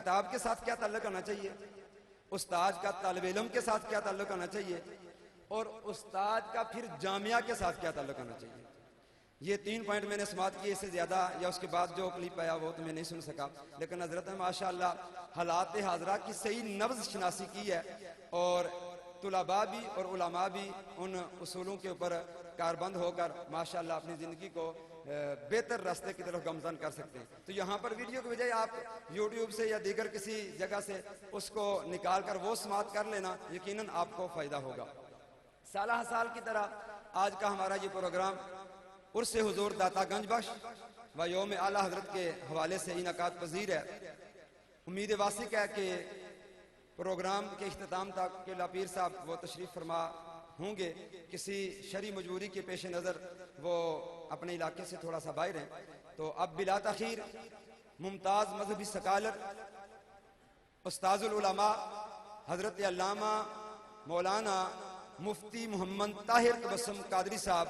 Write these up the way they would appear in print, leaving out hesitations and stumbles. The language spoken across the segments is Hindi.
किताब के साथ क्या ताल्लुक होना चाहिए, उस्ताद का तालिब इल्म के साथ क्या ताल्लुक होना चाहिए, और उस्ताद का फिर जामिया के साथ क्या ताल्लुक होना चाहिए। ये 3 पॉइंट मैंने समाप्त किए, इससे ज़्यादा या उसके बाद जो क्लिप आया वो तो मैं नहीं सुन सका। लेकिन हजरत ने माशाअल्लाह हालात हाजरा की सही नब्ज़ शनासी की है, और तुलबा भी और उलमा भी उन उसूलों के ऊपर कारबंद होकर माशाअल्लाह अपनी ज़िंदगी को बेहतर रास्ते की तरफ गमजन कर सकते हैं। तो यहाँ पर वीडियो की बजाय आप यूट्यूब से या दीगर किसी जगह से उसको निकाल कर वो समाप्त कर लेना, यकीनन आपको फ़ायदा होगा। साल साल की तरह आज का हमारा ये प्रोग्राम उर्स हुजूर दाता गंज बख्श व योम आला हजरत के हवाले से इनकाद पजीर है। उम्मीद वासिक है कि प्रोग्राम के इख्तिताम तक के लापीर साहब वो तशरीफ़ फरमा होंगे। किसी शरी मजबूरी के पेश नज़र वो अपने इलाके से थोड़ा सा बाहर हैं। तो अब बिला तखीर मुमताज़ मजहबी सकालर उस्ताजुल उलमा हजरत अल्लामा मौलाना मुफ्ती मोहम्मद ताहिर तबस्सुम कादरी साहब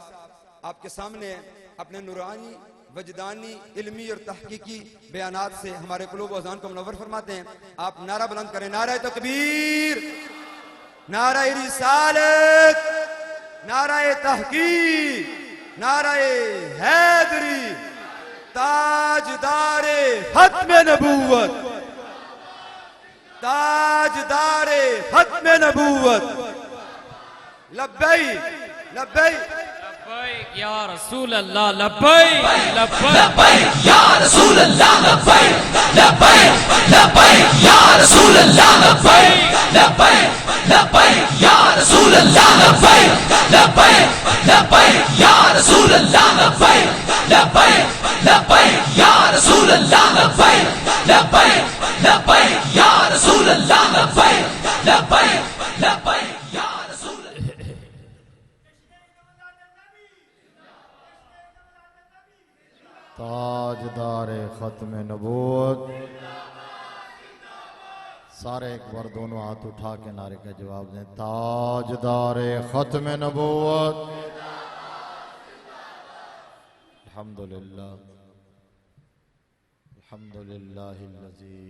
आपके सामने अपने नूरानी वजदानी इल्मी और तहकीकी बयानात से हमारे कुलूब अज़ान को मुनव्वर फरमाते हैं। आप नारा बुलंद करें, नारा तकबीर, नारा रिसालत, नारा तहकीक, नारा हैदरी, ताजदारे खत्म नबूवत, ताजदारे खत्म नबूवत, लब्बैक लब्बैक लब्बैक या रसूल अल्लाह, लब्बैक लब्बैक या रसूल अल्लाह, लब्बैक लब्बैक लब्बैक या रसूल अल्लाह, लब्बैक लब्बैक लब्बैक या रसूल अल्लाह, लब्बैक लब्बैक लब्बैक या रसूल अल्लाह, लब्बैक लब्बैक लब्बैक या रसूल अल्लाह, लब्बैक लब्बैक लब्बैक या रसूल अल्लाह, लब्बैक लब्बैक लब्बैक या रसूल ताजदार खत्म नबूवत। सारे एक बार दोनों हाथ उठा के नारे का जवाब दें, ताजदार खत्म नबूवत। अल्हम्दुलिल्लाह अल्हम्दुलिल्लाहिल्लज़ी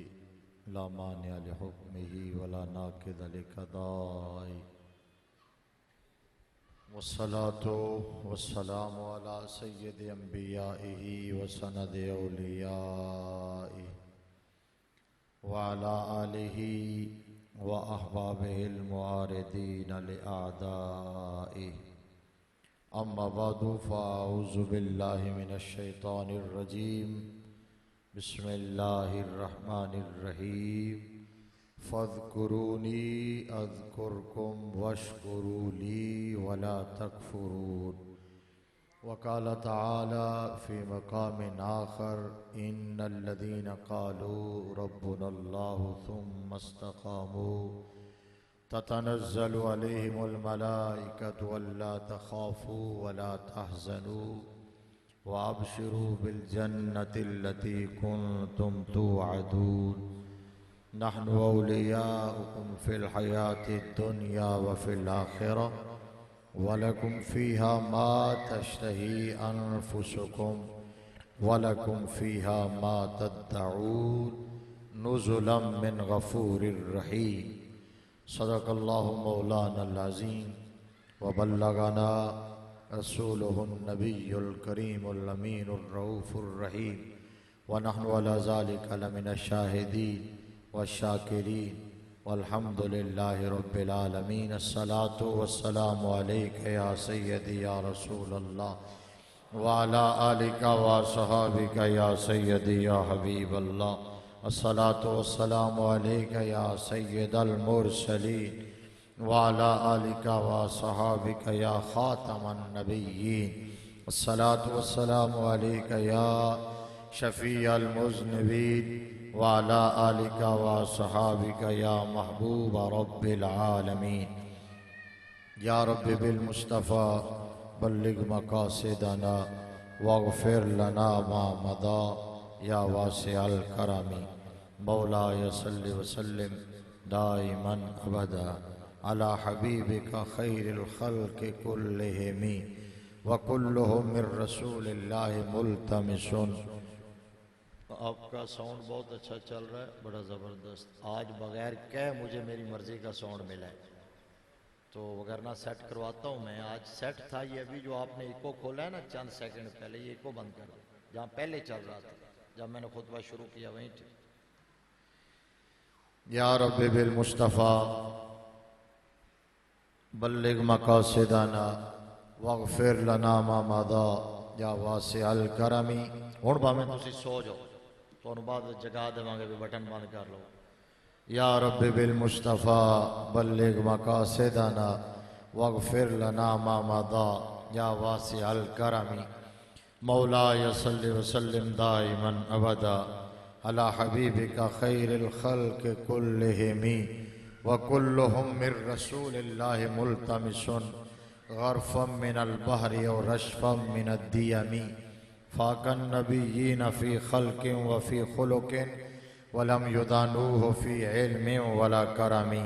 ला मानिअ लिहुक्मिही वला नाक़िज़ लिक़ज़ाइही वस्सलातु वस्सलामु अला सय्यिदि अंबियाइही व सनदि औलियाइही व अला आलिही व अहबाबिहिल मुआरिदीन लिअअदाइही। अम्मा बअदु फ़अऊज़ु बिल्लाहि मिनश शैतानिर रजीम। बिस्मिल्लाहिर रहमानिर रहीम। फ़ज़्कुरूनी अज़्कुरकुम वश्कुरू ली वला तकफ़ुरून। वक़ाल तआला फ़ी मक़ामिन आख़र इन्नल्लज़ीना क़ालू रब्बुनल्लाहु थुम्मा इस्तक़ामू ततनज़्ज़लु अलैहिमुल मलाइकतु अल्ला तख़ाफ़ू वला तहज़नू वअबशिरू बिल जन्नतिल्लती कुन्तुम तुअदून। नहनु औलियाउकुम फ़िल हयातिद दुनिया व फ़िल आख़िरह वलकुम फ़ीहा मा तश्तही अनफुसुकुम वलकुम फ़ीहा मा तद्दऊन नुज़ुलन मिन गफ़ूरिर रहीम। सदक़ल्लाहु मौलानल अज़ीम व बल्लगना रसूलुहुन नबियुल करीमुल अमीनुर रऊफ़ुर रहीम व नहनु अला ज़ालिका लमिनश शाहिदीन व शाकिरीन वल्हम्दुलिल्लाहि रब्बिल आलमीन। अस्सलातु वस्सलामु अलैका या सय्यदी या रसूल अल्लाह व अला आलिका व अस्हाबिका या सय्यदी या हबीब अल्लाह। अस्सलातु वस्सलामु अलैका या सय्यदल मुरसलीन व अला आलिका व अस्हाबिका या खातमन नबिय्यीन। अस्सलातु वस्सलामु अलैका या शफ़ीअल मुज़निबीन व अला आलिका व अस्हाबिका या महबूब रब्बिल आलमीन। या रब्बि बिल मुस्तफ़ा बल्लिग मक़ासिदना वग़फ़िर लना मा मदा या वासिअल करमी। मौलाय सल्लि व सल्लिम दाइमन अबदा अला हबीबिका खैरिल खल्क़ि कुल्लिहिम व कुल्लुहुम मिर रसूलिल्लाहि मुल्तमिसुन आपका साउंड बहुत अच्छा चल रहा है, बड़ा ज़बरदस्त। आज बगैर कह मुझे मेरी मर्ज़ी का साउंड मिला है, तो वगरना सेट करवाता हूँ मैं। आज सेट था ये, अभी जो आपने इको खोला है ना चंद सेकंड पहले, ये इको बंद कर दो। जहाँ पहले चल रहा था जब मैंने खुतबा शुरू किया वहीं थे। या रब्बी बिल मुस्तफ़ा बल्लिग मकासिदाना वगफिर लना मा मदा या वासिअल करमी। हुण भावें तुसीं सो जाओ, तुहानूं बाद जगा देवांगे भी बटन बंद कर लो। या रब्बी बिल मुस्तफ़ा बल्लिग मकासिदाना वगफिर लना मा मदा या वासिअल करमी। मौला सल्लि वसल्लिम दाइमन अबदा अला हबीबिका खैरिल खल्क़ कुल्लिहिमी व कुल्लुहुम मिर रसूलिल्लाहि मुल्तमिसुन गर्फम मिनल बहरि व रशफम मिनद दियमी। फाकन नबिय्यीन फी खल्क़िन व फी खुलुक़िन वलम युदानूहु फी इल्मिन वला करमी।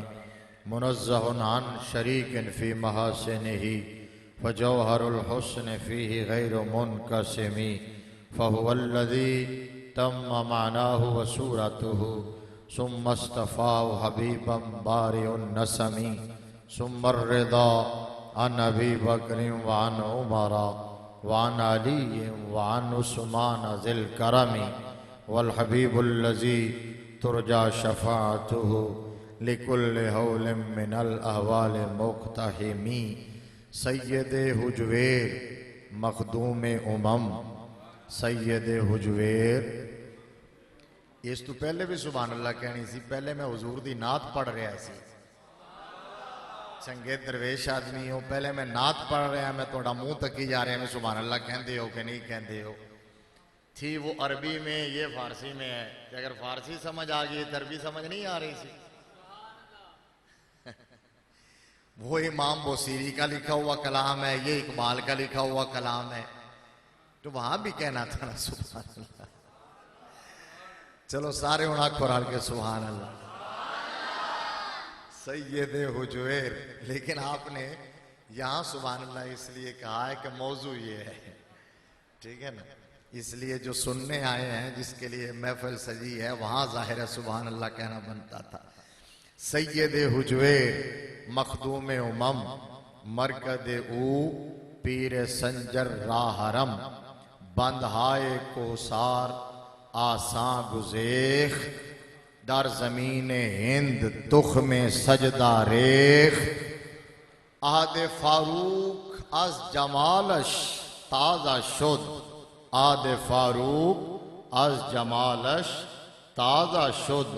मुनज़्ज़हुन अन शरीकिन फी महासिनिही फजौहरुल हुस्न फीही गैरु मुनक़सिमी। फहुवल्लज़ी तम्म मानाहु व सूरतुहु सुम्मा इस्तफ़ाहु हबीबम बारिउन नसमी। सुम्मा रिदा अन अबी बकरिन व अन उमरा व अन अलिय्यिन व अन उस्मान ज़िल करमी। वल हबीबुल्लज़ी तुरजा शफ़ाअतुहु लिकुल्लि हौलिन मिनल अहवाल मुक़्तहिमी। सय्यदे हुजवेर मखदूम उमम सय्यदे हुजवेर। इस तो पहले भी सुभान अल्लाह कहनी सी, पहले मैं हुजूर दी नात पढ़ रहा सी। चंगे दरवेश आदमी हो, पहले मैं नात पढ़ रहा, मैं थोड़ा मुंह तकी जा रहा, मैं सुभान अल्लाह कहते हो कि नहीं कहते हो। थी वो अरबी में, ये फारसी में है। कि अगर फारसी समझ आ गई तो अरबी समझ नहीं आ रही सी। वो इमाम बोसीरी का लिखा हुआ कलाम है, ये इकबाल का लिखा हुआ कलाम है, तो वहां भी कहना था ना सुभान अल्लाह। चलो सारे उड़ा कुरान के सुभान अल्लाह। सैयद हुजूर, लेकिन आपने यहाँ सुभान अल्लाह इसलिए कहा है कि मौजू ये है, ठीक है ना। इसलिए जो सुनने आए हैं, जिसके लिए महफिल सजी है, वहां जाहिर है सुभान अल्लाह कहना बनता था। सैयद हुजूर मखदूम उमम मरकद ऊ पीर संजर राहरम बंदहाए कोसार आसां गुजेख दर जमीन हिंद तुख में सजदा रेख। आदे फारूक अज जमालश ताजा शुद आदे फारूक अज जमालश ताजा शुद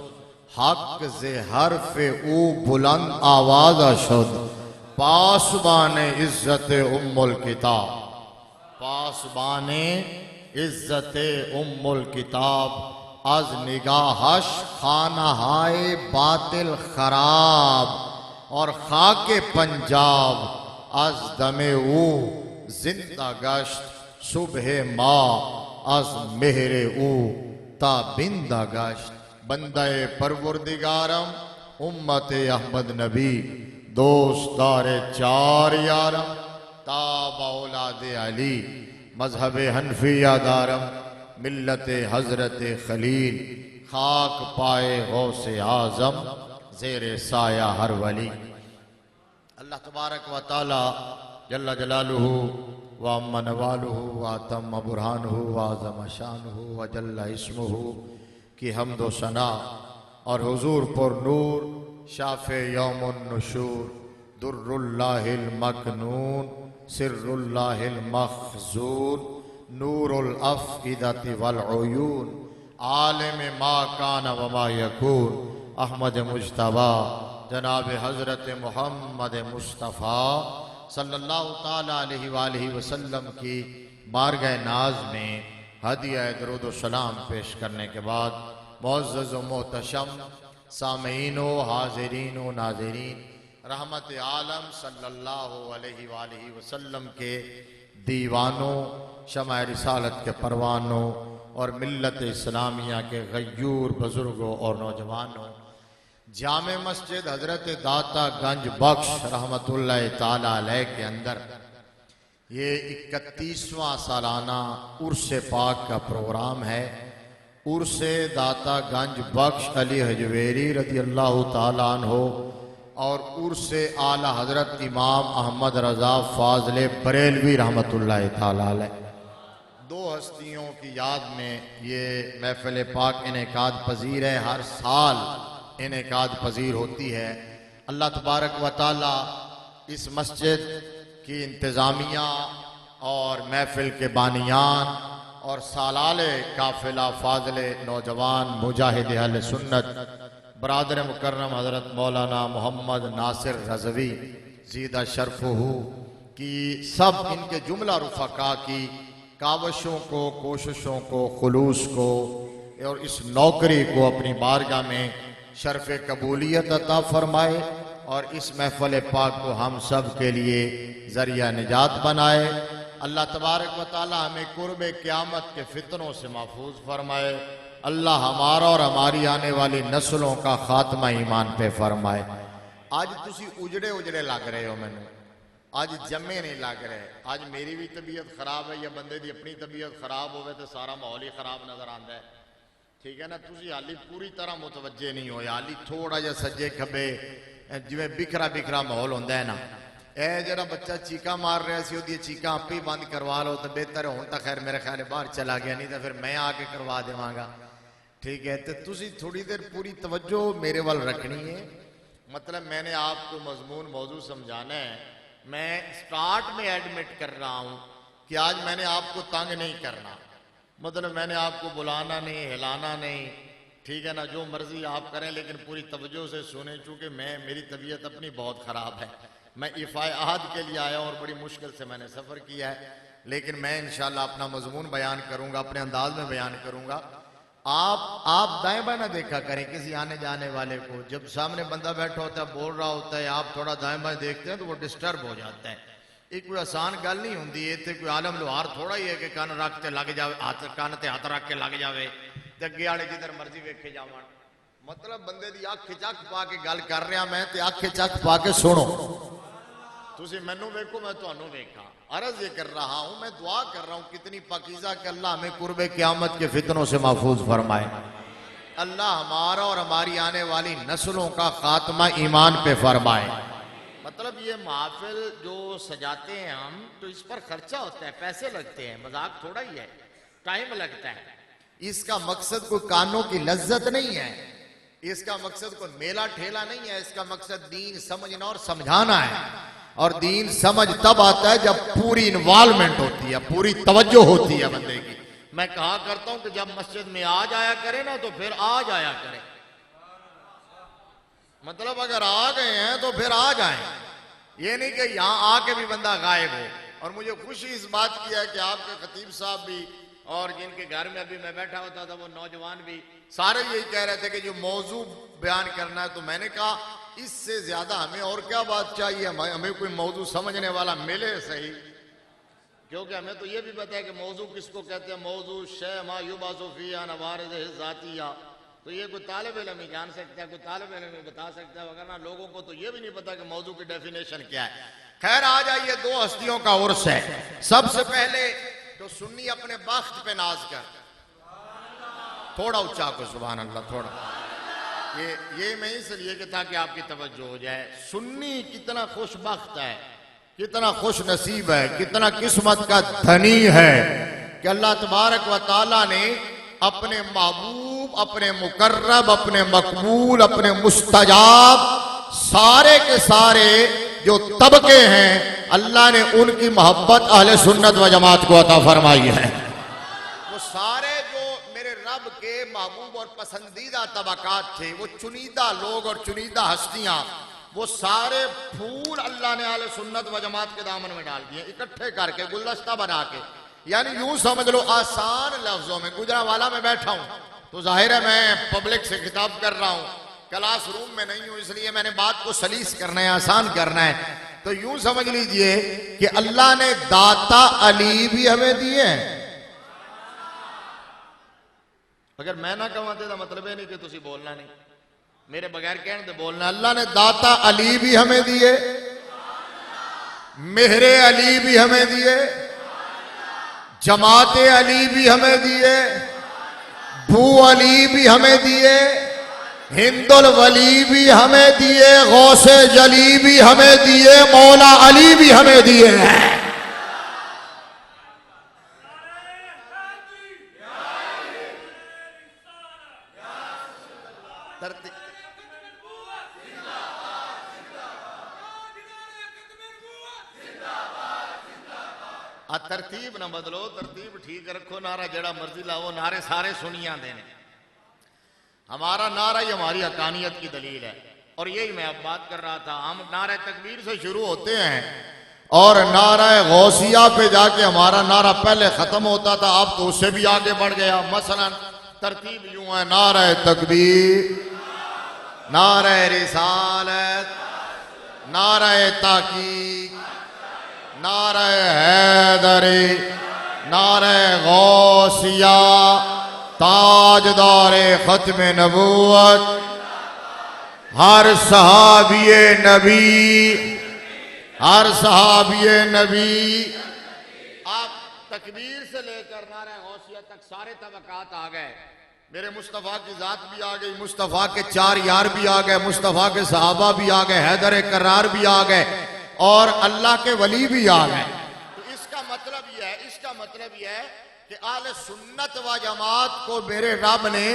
हक जे हरफे ऊ बुलंद आवाजा शुद। पासबाने इज्जत उम्मुल किताब पासबाने इज्जत उम्मुल किताब अज निगाहश खाना हाय बातिल खराब और खाके पंजाब अज दमे ऊ जिंदा गश्त सुबह माँ अज मेहरे ऊ ताबिंदा गश्त। बंदे परवरदिगारम उम्मत अहमद नबी दोस्तारे चार यारम ताब औलाद अली मजहब हनफिया दारम मिल्लत हजरत खलील खाक पाए गौसे आजम जेरे साया हर वली। अल्लाह तबारक व ताला जल्ला जलालुहु व अम्मा नवालुहु व अतम्म बुरहानुहु व अज़म शानुहु व जल्ला इस्मुहु की हम्द व सना और हुजूर पर नूर शाफ़े यौमुन नुशूर दुर्रुल्लाहिल मकनून सिर्रुल्लाहिल मखज़ून नूरुल अफ़इदति वल उयून आलिम मा कान व मा यकून अहमद मुज्तबा जनाब हज़रत मोहम्मद मुस्तफ़ा सल्लल्लाहु ताला अलैहि वसल्लम की बारगाह नाज में हदिया दरूद व सलाम पेश करने के बाद मुअज़्ज़ज़ व मोहतशम सामीन व हाज़िरीन व नाज़िरीन रहमत आलम सल्लल्लाहु अलैहि वसल्लम के दीवानों शमा रिसालत के परवानों और मिल्लत इस्लामिया के गयूर बुजुर्गों और नौजवानों जामे मस्जिद हजरत दाता गंज बख्श रहमतुल्लाह ताला अलैह के अंदर ये 31वां सालाना उर्स पाक का प्रोग्राम है उर्से दाता गंज बख्श अली हजवेरी रज़ी अल्लाह ताला अन्हो और उर्से आला हजरत इमाम अहमद रजा फाजले बरेलवी रहमतुल्लाह ताला अलैह। दो हस्तियों की याद में ये महफिल पाक इनेकाद पजीर है, हर साल इनेकाद पजीर होती है। अल्लाह तबारक व ताला इस मस्जिद की इंतज़ामिया और महफिल के बानियान और सालाले काफिला फाजले नौजवान मुजाहिद अहले सुन्नत बरादर मुकर्रम हजरत मौलाना मोहम्मद नासिर रज़वी ज़ीदा शरफ़हू की सब इनके जुमला रुफ़का की कावशों को, कोशिशों को, खुलूस को और इस नौकरी को अपनी बारगाह में शर्फ़ कबूलियत अता फरमाए और इस महफिल पाक को हम सब के लिए ज़रिया निजात बनाए। अल्लाह तबारक व ताला हमें कुर्बे क़यामत के फितनों से महफूज फरमाए। अल्लाह हमारा और हमारी आने वाली नस्लों का खात्मा ईमान पे फरमाए। आज तुसी उजड़े उजड़े लग रहे हो, मैनू आज जमे नहीं लग रहे। आज मेरी भी तबीयत खराब है या बंदे की अपनी तबीयत खराब हो तो सारा माहौल ही खराब नजर आता है। ठीक है ना, तुसी हाली पूरी तरह मुतवज्जे नहीं हो, हाली थोड़ा जा सज्जे खब्बे जिवें बिखरा बिखरा माहौल होंदा है ना। ए जरा बच्चा चीका मार रहा सी, ओदी चीका आपे ही बंद करवा लो तो बेहतर है। हुण तां खैर मेरे ख्याल बाहर चला गया, नहीं तो फिर मैं आके करवा देवांगा। ठीक है, तो तुसी थोड़ी देर पूरी तवज्जो मेरे वाल रखनी है। मतलब मैंने आपको मजमून मौजू समझाना है। मैं स्टार्ट में एडमिट कर रहा हूं कि आज मैंने आपको तंग नहीं करना। मतलब मैंने आपको बुलाना नहीं, हिलाना नहीं, ठीक है ना, जो मर्जी आप करें लेकिन पूरी तवज्जो से सुने। चूंकि मेरी तबीयत अपनी बहुत खराब है, मैं इफ़ाए अहद के लिए आया और बड़ी मुश्किल से मैंने सफ़र किया है, लेकिन मैं इंशाल्लाह अपना मजमून बयान करूंगा, अपने अंदाज में बयान करूंगा। आप दाएं बाएं ना देखा करें किसी आने जाने वाले को। जब सामने बंदा बैठा होता है, बोल रहा होता है, आप थोड़ा दाएं बाएं देखते हैं तो वो डिस्टर्ब हो जाता है। एक कोई आसान गल नहीं होंगी। इतने कोई आलम लोहार थोड़ा ही है कि कान रख के लग जाए, हाथ कान ते हाथ रख के लग जाए तो अगे आले जिधर मर्जी वेखे जावन। मतलब बंदे दी अख चख पा के गल कर रहा मैं, ते अख चख पा के सुनो। तुसी मैनू वेखो, मैं तुहानू वेखा। अर्ज ये कर रहा हूं, मैं दुआ कर रहा हूं कितनी पाकीज़ा कि अल्लाह हमें कुर्बे क़यामत के फितनों से महफूज फरमाए। अल्लाह हमारा और हमारी आने वाली नस्लों का खात्मा ईमान पे फरमाए। मतलब ये महफिल जो सजाते हैं हम, तो इस पर खर्चा होता है, पैसे लगते हैं, मजाक थोड़ा ही है, टाइम लगता है। इसका मकसद कोई कानों की लज्जत नहीं है, इसका मकसद कोई मेला ठेला नहीं है। इसका मकसद दीन समझना और समझाना है। और दीन समझ तब आता है जब पूरी इन्वॉल्वमेंट होती है, पूरी तवज्जो होती है बंदे की। मैं कहा करता हूं कि जब मस्जिद में आ जाया करे ना तो फिर आ जाया करे। मतलब अगर आ गए हैं तो फिर आ जाएं, ये नहीं कि यहां आके भी बंदा गायब हो। और मुझे खुशी इस बात की है कि आपके खतीब साहब भी और जिनके घर में अभी मैं बैठा होता था वो नौजवान भी सारे यही कह रहे थे कि जो मौजू बयान करना है। तो मैंने कहा इससे ज्यादा हमें और क्या बात चाहिए, हमें कोई मौजू समझने वाला मिले सही। क्योंकि हमें तो ये भी पता है कि मौजू किसको कहते हैं। मौजू शे मायूबासोफिया नवारिद जातिया, तो ये कोई तालिब इल्म ही जान सकता है, कोई तालिब इल्म ही बता सकता है, वरना लोगों को तो ये भी नहीं पता कि मौजू की डेफिनेशन क्या है। खैर आ जाइए, दो हस्तियों का उर्स है। सबसे पहले तो सुन्नी अपने बख्त पे नाज कर, थोड़ा ऊंचा को सुभान अल्लाह, थोड़ा ये मैं इसलिए कि ताकि आपकी तवज्जो हो जाए। सुन्नी कितना खुशबख्त है, कितना खुश नसीब है, कितना किस्मत का धनी है कि अल्लाह तबारक व ताला ने अपने महबूब, अपने मुकर्रब, अपने मकबूल, अपने मुस्तजाब सारे के सारे जो तबके हैं, अल्लाह ने उनकी मोहब्बत अहले सुन्नत व जमात को अता फरमाई है। वो सारे जो मेरे रब के महबूब और पसंदीदा तबकात थे, वो चुनीदा लोग और चुनीदा हस्तियां, वो सारे फूल अल्लाह ने अहले सुन्नत व जमात के दामन में डाल दिए, इकट्ठे करके गुलदस्ता बना के। यानी यूं समझ लो आसान लफ्जों में, गुजरावाला में बैठा हूं तो जाहिर है मैं पब्लिक से खिताब कर रहा हूं, क्लासरूम में नहीं हूं, इसलिए मैंने बात को सलीस करना है, आसान करना है। तो यूं समझ लीजिए कि अल्लाह ने दाता अली भी हमें दिए हैं। अगर मैं ना कहते तो मतलब है नहीं कि तुसी बोलना नहीं, मेरे बगैर कहने तो बोलना। अल्लाह ने दाता अली भी हमें दिए, मेहरे अली भी हमें दिए, जमाते अली भी हमें दिए, बू अली भी हमें दिए, हिंदुल वली भी हमें दिए, गौसे जली भी हमें दिए, मौला अली भी हमें दिए हैं। तरतीब ना बदलो, तरतीब ठीक रखो, नारा जड़ा मर्जी लाओ, नारे सारे सुनिया देने। हमारा नारा ही हमारी हकानियत की दलील है। और यही मैं अब बात कर रहा था, हम नारे तकबीर से शुरू होते हैं और नारा गौसिया पे जाके हमारा नारा पहले खत्म होता था, अब तो उससे भी आगे बढ़ गया। मसलन तरतीब यूं है, नारा तकबीर, नारा रिसालत, नारा ताकीक, नारा हैदरी, नारा गौसिया, ताजदार खत्म नबूवत, हर सहाबिये नबी, हर सहाबिये नबी। आप तकबीर से लेकर नारा गौसिया तक सारे तबकात आ गए। मेरे मुस्तफ़ा की जात भी आ गई, मुस्तफ़ा के चार यार भी आ गए, मुस्तफ़ा के सहाबा भी आ गए, हैदर करार भी आ गए और अल्लाह के वली भी आ गए। तो इसका मतलब यह है कि आले सुन्नत व जमात को मेरे रब ने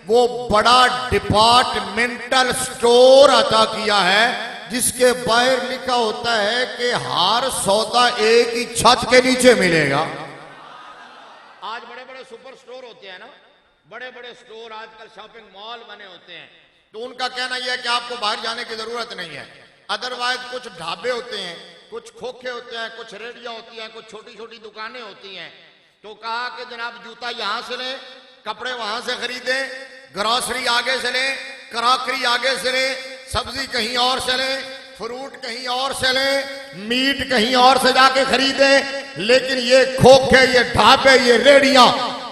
वो बड़ा डिपार्टमेंटल स्टोर अता किया है जिसके बाहर लिखा होता है कि हर सौदा एक ही छत के नीचे मिलेगा। आज बड़े बड़े सुपर स्टोर होते हैं ना, बड़े बड़े स्टोर आजकल शॉपिंग मॉल बने होते हैं, तो उनका कहना यह है कि आपको बाहर जाने की जरूरत नहीं है। अदरवाइज कुछ ढाबे होते हैं, कुछ खोखे होते हैं, कुछ रेडियां होती हैं, कुछ छोटी छोटी दुकानें होती हैं। तो कहा कि जनाब जूता यहां से लें, कपड़े वहां से खरीदें, ग्रोसरी आगे से लें, क्रॉकरी आगे से लें, सब्जी कहीं और से लें, फ्रूट कहीं और से लें, मीट कहीं और से जाके खरीदें। लेकिन ये खोखे, ये ढाबे, ये रेडियां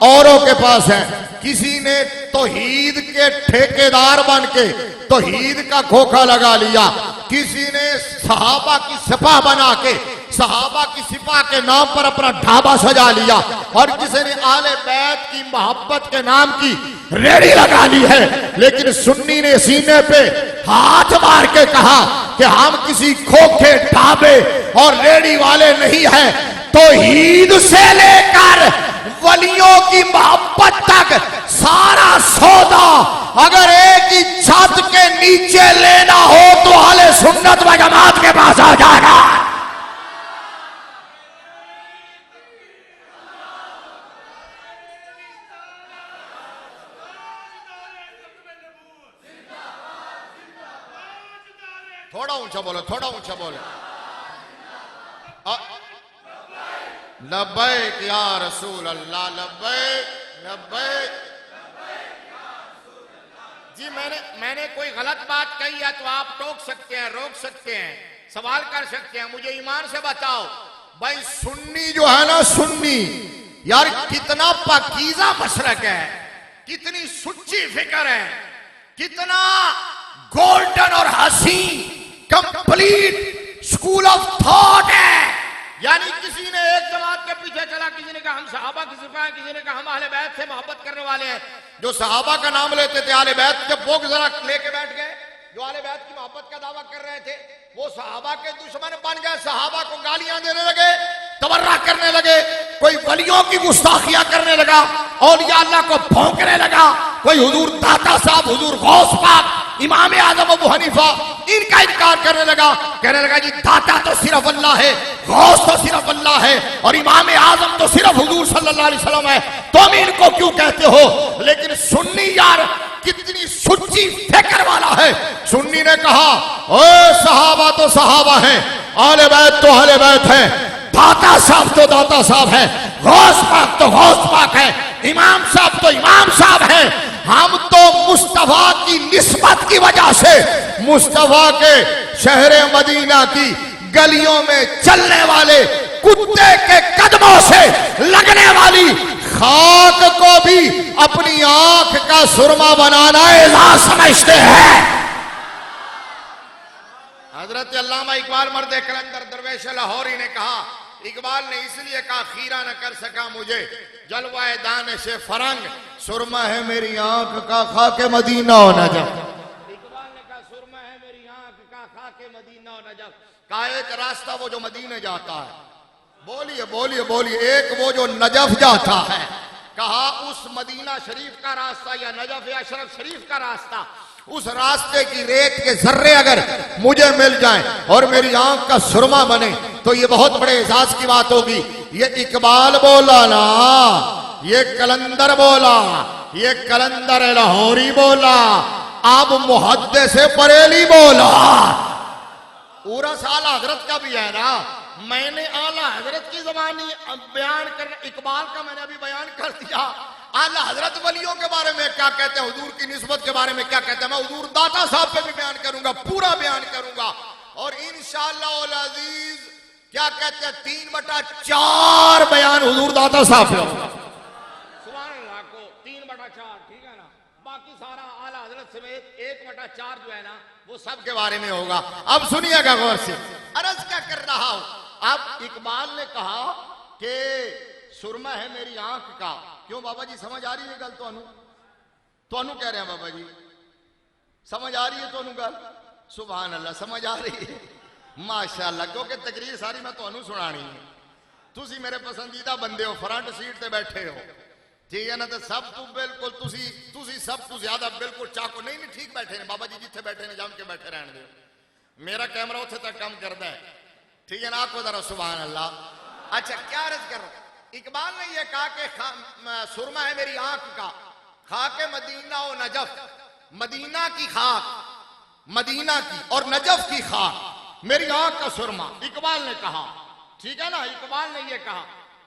औरों के पास है। किसी ने तौहीद के ठेकेदार बन के तौहीद का खोखा लगा लिया, किसी ने सहाबा की सिपा बना के सहाबा की सिपा के नाम पर अपना ढाबा सजा लिया, और किसी ने आले बैत की मोहब्बत के नाम की रेड़ी लगा ली है। लेकिन सुन्नी ने सीने पे हाथ मार के कहा कि हम किसी खोखे, ढाबे और रेड़ी वाले नहीं हैं। तौहीद से लेकर वलियों की मोहब्बत तक सारा सौदा अगर एक ही छत के नीचे लेना हो तो आले सुन्नत व जमात के पास आ जाना। थोड़ा ऊंचा बोलो, थोड़ा ऊंचा बोलो। लब्बैक या रसूल अल्लाह, लब्बैक लब्बैक। जी मैंने कोई गलत बात कही है तो आप टोक सकते हैं, रोक सकते हैं, सवाल कर सकते हैं, मुझे ईमान से बताओ। भाई सुन्नी जो है ना, सुन्नी यार कितना पाकीज़ा मसलक है, कितनी सुच्ची फिक्र है, कितना गोल्डन और हसीन कंप्लीट स्कूल ऑफ थॉट है। यानी किसी ने एक जमात के पीछे चला, किसी ने कहा हम सहाबा की सिफा है, किसी ने कहा हम अहले बैत से मोहब्बत करने वाले हैं। जो सहाबा का नाम लेते थे अहले बैत के बोग जरा लेके बैठ गए, जो अहले बैत की मोहब्बत का दावा कर रहे थे वो सहाबा के दुश्मन बन गए, सहाबा को गालियां देने लगे, तबर्रा करने लगे, कोई वलियों की गुस्ताखियां करने लगा, औलिया अल्लाह को भौंकने लगा, कोई हुजूर दाता साहब, हुजूर गौस पाक, इमाम आजम अबू हनीफा इनका इनकार करने लगा। कहने लगा जी दाता तो सिर्फ अल्लाह है, गौस तो सिर्फ अल्लाह है और इमाम आजम तो सिर्फ हुजूर सल्लल्लाहु अलैहि वसल्लम है, तुम इनको क्यों कहते हो। लेकिन सुन्नी यार कितनी सुच्ची फिक्र वाला है। सुन्नी ने कहा ओए सहाबा तो सहाबा है, आले बैत तो आले बैत है, दाता साहब तो दाता साहब है, गौस पाक तो गौस पाक है, इमाम साहब तो इमाम साहब है। हम तो मुस्तफा की निस्बत की वजह से मुस्तफा के शहरे मदीना की गलियों में चलने वाले कुत्ते के कदमों से लगने वाली खाक को भी अपनी आंख का सुरमा बनाना एजाज समझते हैं। हजरत अल्लामा इकबाल मर्द कलंदर दरवेश लाहौरी ने कहा इकबाल ने इसलिए कहा खीरा न कर सका मुझे जलवाए दाने से फरंग, सुरमा है मेरी आंख का खा के मदीना हो न जा। इकबाल ने कहा सुरमा है मेरी आंख का खा के मदीना हो न जा। कहा एक रास्ता वो जो मदीने जाता है, बोलिए बोलिए बोलिए, एक वो जो नजफ जाता है। कहा उस मदीना शरीफ का रास्ता या नजफ या अशरफ शरीफ का रास्ता, उस रास्ते की रेत के जर्रे अगर मुझे मिल जाएं और मेरी आंख का सुरमा बने तो ये बहुत बड़े एजाज की बात होगी। ये इकबाल बोला ना, ये कलंदर बोला, ये कलंदर लाहौरी बोला, अब मुहद्दिस बरेली बोला। उरस आला हजरत का भी है ना। मैंने आला हजरत की जबानी बयान कर, इकबाल का मैंने अभी बयान कर दिया। आला हजरत वलियों के बारे में क्या कहते हैं, हुजूर की निस्बत के बारे में क्या कहते हैं, मैं हुजूर दाता साहब पे भी बयान करूंगा, पूरा बयान करूंगा। और इंशाअल्लाह उल अजीज क्या कहते हैं 3/4 बयान हुजूर दाता साहब पे होगा। सुभान अल्लाह को 3/4, ठीक है ना। बाकी सारा आला हजरत समेत 1/4 जो है ना वो सब के बारे में होगा। अब सुनिएगा गौर से, अर्ज क्या कर रहा हूं। अब इकबाल ने कहा कि सुरमा है मेरी आंख का। क्यों बाबा जी, समझ आ रही है गल? तो कह रहे हैं बाबा जी, समझ आ रही है तो गल? सुभान अल्लाह, समझ आ रही है माशाअल्लाह। क्योंकि तकरीर सारी मैं तो सुनानी है। तुसी मेरे पसंदीदा बंदे हो, फ्रंट सीट ते बैठे हो, ठीक है ना। तो सब तू बिल्कुल तुसी सब तू ज्यादा बिल्कुल चाको नहीं ठीक बैठे ने बाबा जी, जिथे बैठे ने जम के बैठे रहने दो। मेरा कैमरा उथे तक काम करता है, ठीक है ना। आपको जरा सुभान अल्लाह। अच्छा, क्या अर्ज कर रहा हूं। इकबाल ने यह कहा कि सुरमा है मेरी आंख का, खाके मदीना और नजफ, मदीना की खाक, मदीना की और नजफ की खाक, मेरी आंख का सुरमा। इकबाल ने कहा, ठीक है ना। इकबाल ने यह कहा।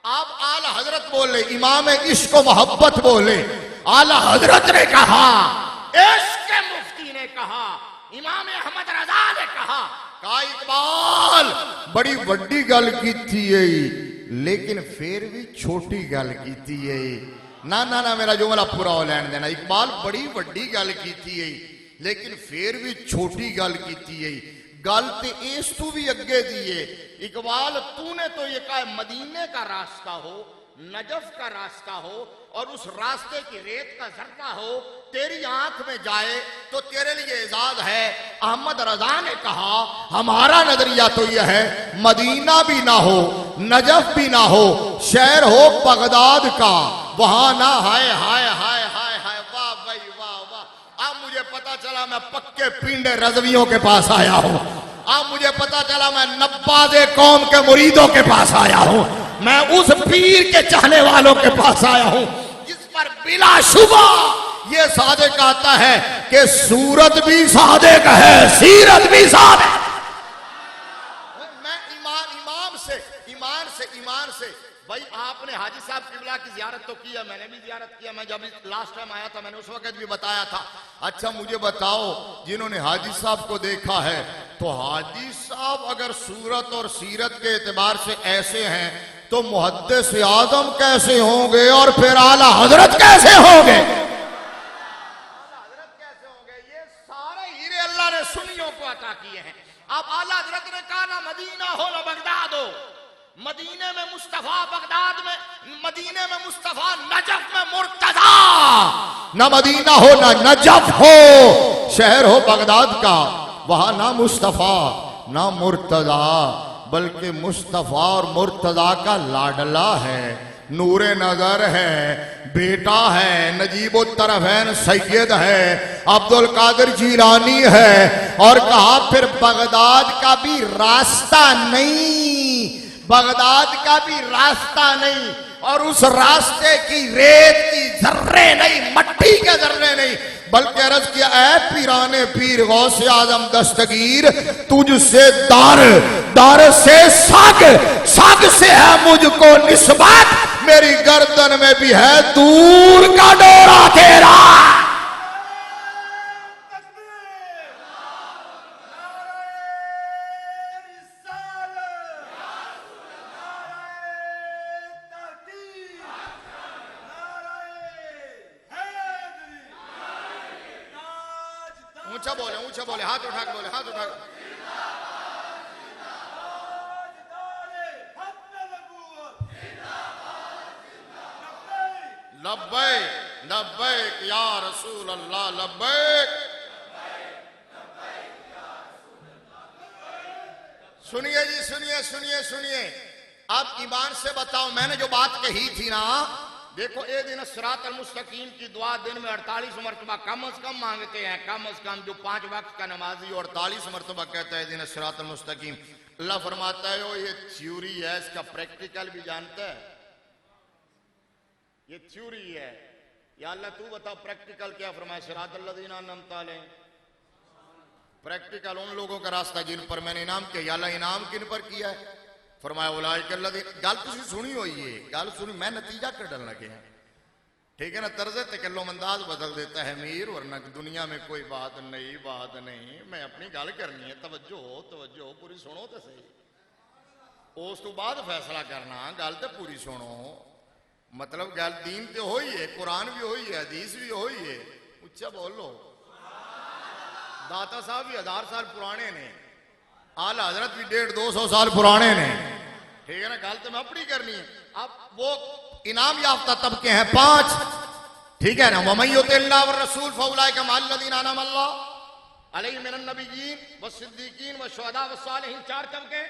आप आला हजरत बोले, इमाम इश्क व मोहब्बत बोले, आला हजरत ने कहा, इश्क मुफ्ती ने कहा, इमाम अहमद रजा ने कहा इकबाल बड़ी वड्डी गल की थी, लेकिन फिर भी छोटी गल की थी। ना ना ना, मेरा जुमला पूरा हो लैन देना। इकबाल बड़ी वड्डी गल की थी, लेकिन फिर भी छोटी गल की थी। गल ते इस तू भी अगे दिए। इकबाल तूने तो ये कहा मदीने का रास्ता हो, नजफ का रास्ता हो और उस रास्ते की रेत का जर्रा हो, तेरी आंख में जाए तो तेरे लिए एजाज है। अहमद रजा ने कहा हमारा नजरिया तो यह है मदीना भी ना हो, नजफ भी ना हो, शहर हो बगदाद का, वहां ना हाय हाय हाय हाय हाय, वाह भाई वाह वाह। अब मुझे पता चला मैं पक्के पिंडे रजवियों के पास आया हूं। अब मुझे पता चला मैं नब्बाज़े कौम के मुरीदों के पास आया हूं। मैं उस पीर के चाहने वालों के पास आया हूं जिस पर बिला शुबा ये सादिक आता है कि सूरत भी सादिक है, सीरत भी सादिक। मैं ईमान से भाई, आपने हाजी साहब किबला की जियारत तो की है, मैंने भी जियारत किया। मैं जब लास्ट टाइम आया था मैंने उस वक्त भी बताया था। अच्छा मुझे बताओ, जिन्होंने हाजी साहब को देखा है, तो हाजी साहब अगर सूरत और सीरत के एतबार से ऐसे हैं तो मुहद्दिस आजम कैसे होंगे और फिर आला हजरत कैसे होंगे? आला हजरत कैसे होंगे? ये सारे हीरे अल्लाह ने सुन्नियों को अता किए हैं। अब आला हजरत ने कहा ना मदीना हो ना बगदाद हो, मदीने में मुस्तफा, बगदाद में, मदीने में मुस्तफा, नजफ में मुर्तजा। ना मदीना हो ना नजफ हो, शहर हो बगदाद का, वहां ना मुस्तफा ना मुर्तजा, बल्कि मुस्तफा और मुर्तजा का लाडला है, नूरे नजर है, बेटा है, नजीबुल तरफैन सैयद है, अब्दुल कादिर जीलानी है। और कहा फिर बगदाद का भी रास्ता नहीं, बगदाद का भी रास्ता नहीं, और उस रास्ते की रेत की जर्रे नहीं, मट्टी के जर्रे नहीं, बल्कि अर्ज किया ऐ पीराने पीर गौसे आजम दस्तगीर, तुझसे दार से साग से है मुझको निस्बत, मेरी गर्दन में भी है दूर का डोरा तेरा। ऊंचा बोले, हाथ उठा के बोले, हाथ उठा के। लब्बैक लब्बैक या रसूल अल्लाह लब्बैक। सुनिए जी, सुनिए सुनिए सुनिए। आप ईमान से बताओ, मैंने जो बात कही थी ना, देखो ए दिन सिरातल मुस्तकीम की दुआ दिन में 48 मरतबा कम से कम मांगते हैं। कम से कम जो 5 वक्त का नमाजी 48 मरतबा कहता है दिन सिरातल मुस्तकीम। अल्लाह फरमाता है, ये थ्योरी है, इसका प्रैक्टिकल भी जानता है। ये थ्योरी है, या अल्लाह तू बताओ प्रैक्टिकल क्या फरमाया? सिरातल लज़ीना अनअमता अलैहिम। प्रैक्टिकल उन लोगों का रास्ता जिन पर मैंने इनाम किया। या अल्लाह इनाम किन पर किया है? फरमाया उलाइका लज़ीना। गल तुसी सुनी हुई है, गल सुनी, मैं नतीजा कर डालना लगे हैं, ठीक है ना। तर्ज़े तकल्लुम अंदाज बदल देता है मीर, वरना दुनिया में कोई बात नहीं। मैं अपनी गल करनी है, तवज्जो पूरी सुनो तो सही, उस तो बाद फैसला करना। गल तो पूरी सुनो, मतलब गल दीन तो हो ही है, कुरान भी हो ही है, हदीस भी हो ही है। उच्चा बोलो। दाता साहब भी 1000 साल पुराने ने, आला हजरत भी 150-200 साल पुराने ने, ठीक है ना। गल तो मैं अपनी करनी है। अब वो इनाम याफ्ता तबके हैं 5, ठीक है ना। वमन युतिल्लाह व रसूल फउलाइका मअल्लज़ीना अनअम अल्लाह अलैहिम मिनन नबिय्यीन व सिद्दीकीन व शुहदा व सालिहीन। 4 तबके,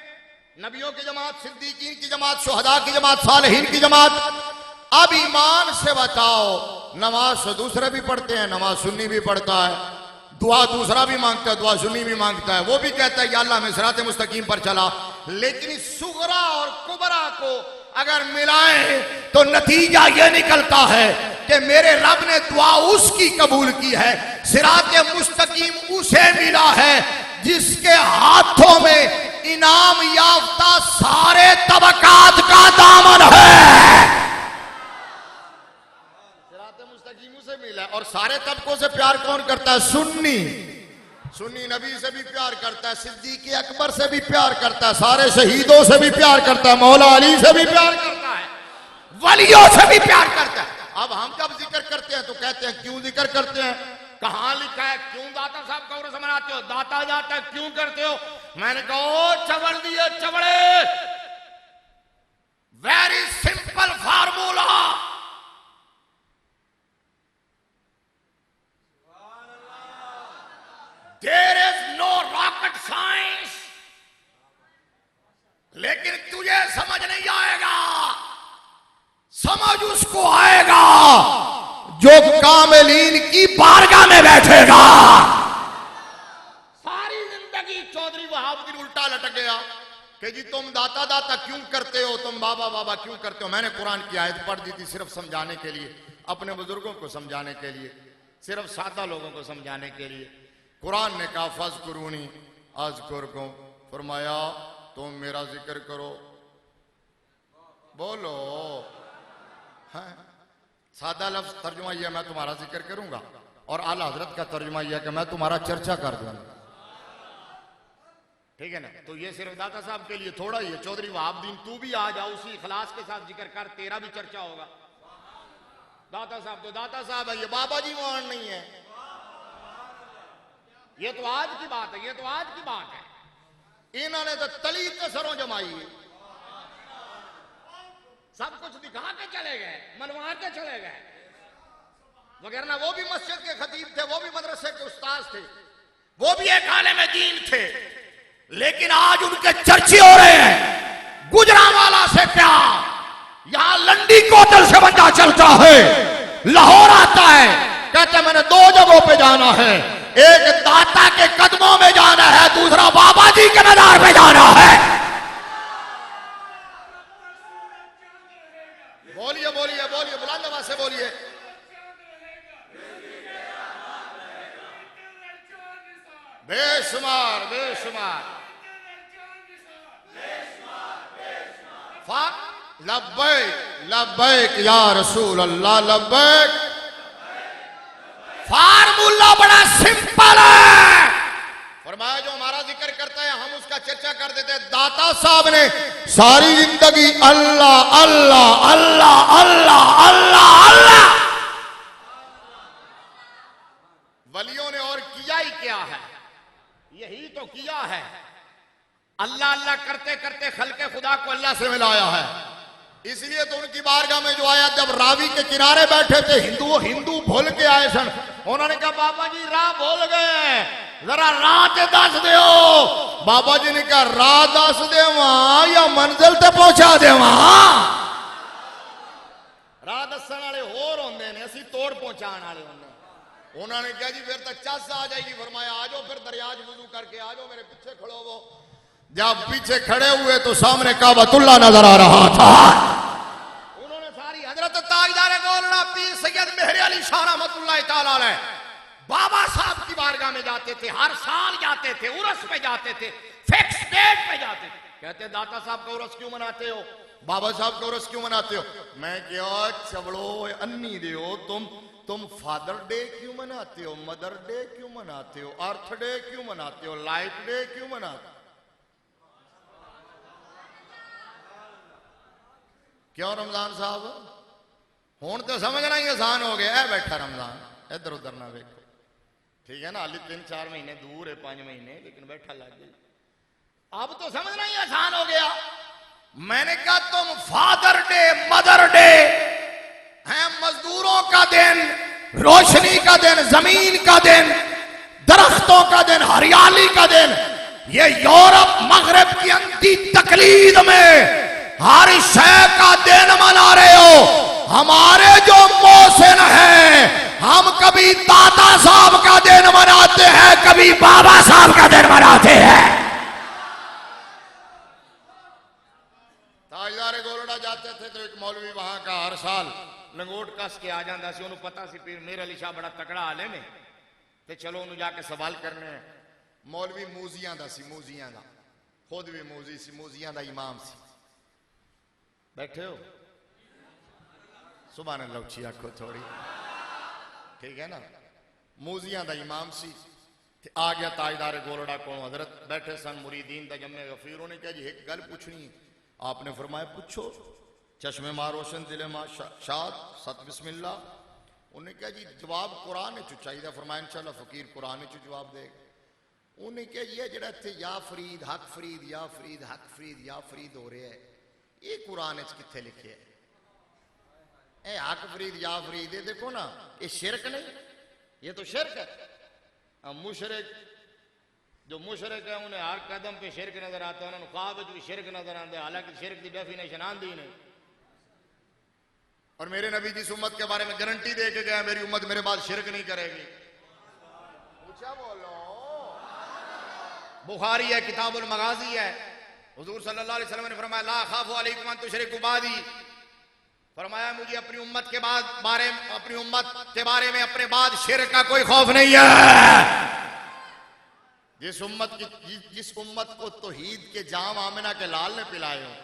नबियों की जमात, सिद्दीकीन की जमात, शुहदा की जमात, सालिहीन की जमात। अब ईमान से बताओ, नमाज तो दूसरे भी पढ़ते हैं, नमाज सुन्नी भी पढ़ता है, दुआ दूसरा भी मांगता है, दुआ सुन्नी भी मांगता है, वो भी कहता है या अल्लाह मैं सिराते मुस्तकीम पर चला। लेकिन इस सुगरा और कुबरा को अगर मिलाएं तो नतीजा ये निकलता है कि मेरे रब ने दुआ उसकी कबूल की है, सिराते मुस्तकीम उसे मिला है जिसके हाथों में इनाम याफ्ता सारे तबकात का दामन है। सिराते मुस्तकीम उसे मिला है। और सारे तबकों से प्यार कौन करता है? सुन्नी नबी से भी प्यार करता है, सिद्दीक़ अकबर से भी प्यार करता है, सारे शहीदों से भी प्यार करता है, मौला अली से भी प्यार करता है, वलियों से भी प्यार करता है। अब हम जब जिक्र करते हैं तो कहते हैं क्यों जिक्र करते हैं? कहां लिखा है? क्यों दाता साहब का उर्स मनाते हो? दाता जाता है क्यों करते हो? मैंने कहा चवड़ दिए चवड़े, very simple formula. There is no rocket science. लेकिन तुझे समझ नहीं आएगा, समझ उसको आएगा जो कामिलीन की बारगाह में बैठेगा। सारी जिंदगी चौधरी वहाबुद्दीन उल्टा लटक गया कि जी तुम दाता दाता क्यों करते हो, तुम बाबा बाबा क्यों करते हो। मैंने कुरान की आयत पढ़ दी थी सिर्फ समझाने के लिए, अपने बुजुर्गों को समझाने के लिए, सिर्फ सादा लोगों को समझाने के लिए। कुरान ने कहा फज़कुरूनी अज़कुरकुम, फरमाया तुम मेरा जिक्र करो। बोलो हाँ। सादा लफ्ज तर्जुमा यह मैं तुम्हारा जिक्र करूंगा, और आला हजरत का तर्जुमा यह कि मैं तुम्हारा चर्चा कर दूंगा, ठीक है ना। तो ये सिर्फ दाता साहब के लिए थोड़ा ही है। चौधरी वहाबुद्दीन तू भी आ जाओ, उसी इखलास के साथ जिक्र कर, तेरा भी चर्चा होगा। दाता साहब तो दाता साहब है, ये बाबा जी मान नहीं है। ये तो आज की बात है, ये तो आज की बात है। इन्होंने तो तली के सरों जमाई है, सब कुछ दिखा के चले गए, मनवा के चले गए वगैरह ना। वो भी मस्जिद के खतीब थे, वो भी मदरसे के उस्ताद थे, वो भी एक आलिम दीन थे, लेकिन आज उनके चर्चे हो रहे हैं। गुजरांवाला से प्यार, यहां लंडी कोतल से बंदा चलता है, लाहौर आता है, कहते मैंने 2 जगहों पे जाना है, एक दाता के कदमों में जाना है, दूसरा बाबा जी के मज़ार पे जाना है। बोलिए बोलिए बोलिए, बुलंद आवाज से बोलिए। बेशुमार बेशुमार लब्बैक लब्बैक या रसूल अल्लाह लब्बैक। फार्मूला बड़ा सिंपल है। फरमाया जो हमारा जिक्र करता है हम उसका चर्चा कर देते हैं। दाता साहब ने सारी जिंदगी अल्लाह अल्लाह अल्लाह अल्लाह अल्लाह अल्लाह। वलियों ने और किया ही क्या है? यही तो किया है। अल्लाह अल्लाह करते करते खल्के खुदा को अल्लाह से मिलाया है। इसलिए तो उनकी बारगाह में जो आया, जब रावी के किनारे बैठे थे हिंदू भूल के आए सन, उन्होंने कहा बाबा जी राह भूल गए, जरा राह ते दस दो। बाबा जी ने कहा राह दस देवा या मंजिल ते पहुंचा देवा। राह दसन वाले होर होंदे ने, असी तोड़ पहुंचाने वाले होंदे। उन्होंने कहा जी फिर तो चस आ जाएगी। फरमाया आ जाओ फिर दरिया वुजू करके आ जाओ, मेरे पीछे खड़ो वो। जब पीछे खड़े हुए तो सामने काबतुल्लाह नजर आ रहा था। उन्होंने सारी हजरत ताजदार गौलना पीर सैयद मेहर अली शाह रहमतुल्लाह तआला अलैह बाबा साहब की बारगाह में जाते थे, हर साल जाते थे, उर्स पे जाते थे, फिक्स डेट पे जाते थे। कहते दाता साहब का उर्स क्यों मनाते हो, बाबा साहब का उर्स क्यों मनाते हो? मैं क्या चबड़ो अन्नी दियो, तुम फादर डे क्यों मनाते हो, मदर डे क्यों मनाते हो, अर्थ डे क्यों मनाते हो, लाइफ डे क्यों मनाते हो? क्यों रमजान साहब हुण तो समझना ही आसान हो गया है। बैठा रमजान, इधर उधर ना देखो, ठीक है ना। हाली 3-4 महीने दूर है, 5 महीने, लेकिन बैठा लग गई। अब तो समझना ही आसान हो गया। मैंने कहा तुम फादर डे, मदर डे है, मजदूरों का दिन, रोशनी का दिन, जमीन का दिन, दरख्तों का दिन, हरियाली का दिन, ये यूरोप मगरब की अंधी तकलीद में हर शय का दिन मना रहे हो। हमारे जो मोहसिन हैं, हम कभी दाता साहब का दिन मनाते हैं, कभी बाबा साहब का दिन मनाते हैं। ताजदार गोलड़ा जाते थे तो एक मौलवी वहां का हर साल लंगोट कस के आ जाता सी। उन्होंने पता सी पीर मेहर अली शाह बड़ा तकड़ा आले में, ते चलो उन्होंने जाके सवाल करने हैं। मौलवी मूजियां दा सी, मूजियां दा, खुद भी मूजी सी, मूजियां दा इमाम सी। बैठे हो सुभान अल्लाह, उची आखो थोड़ी, ठीक है ना। मूजियां दा इमाम सी। आ गया ताजदार गोलड़ा को, हजरत बैठे सन, मुरीदीन दा जम्मे गफीर। उन्होंने कहा जी एक गल पूछनी है। आपने फरमाया पूछो। चश्मे मां रोशन दिले मां शाद सत बिस्मिल्लाह। उन्हें कहा जी जवाब कुरान च चाहिए। फरमाया इंशाअल्लाह फकीर कुरान च जवाब देगा। उन्हें कहा जी जेड़ा इत्थे या फरीद हक फरीद, या फरीद हक फरीद, या फरीद हो रहा है, ये कुरान च किथे लिखे है? ए हक फरीद या फरीद, ये देखो ना, ये शिरक नहीं, ये तो शिरक है। मुशरिक, जो मुशरिक है उन्हें हर कदम पे शिरक नजर आता है, उन्होंने ख्वाब भी शिरक नजर आते, हालांकि शिरक की डेफिनेशन आंदी नहीं। और मेरे नबी जिस उम्मत के बारे में गारंटी दे के गया मेरी उम्मत मेरे बाद शिरक नहीं करेगी। ऊंचा बोलो। बुखारी है, किताबुल मगाजी है, हुजूर सल्लल्लाहु अलैहि वसल्लम ने फरमाया ला खाफु अलैकुम अन तुशरिकु बादी। फरमाया मुझे अपनी उम्मत के बारे में अपने बाद शिरक का कोई खौफ नहीं है। जिस उम्मत को तौहीद के जाम आमिना के लाल ने पिलाए हो,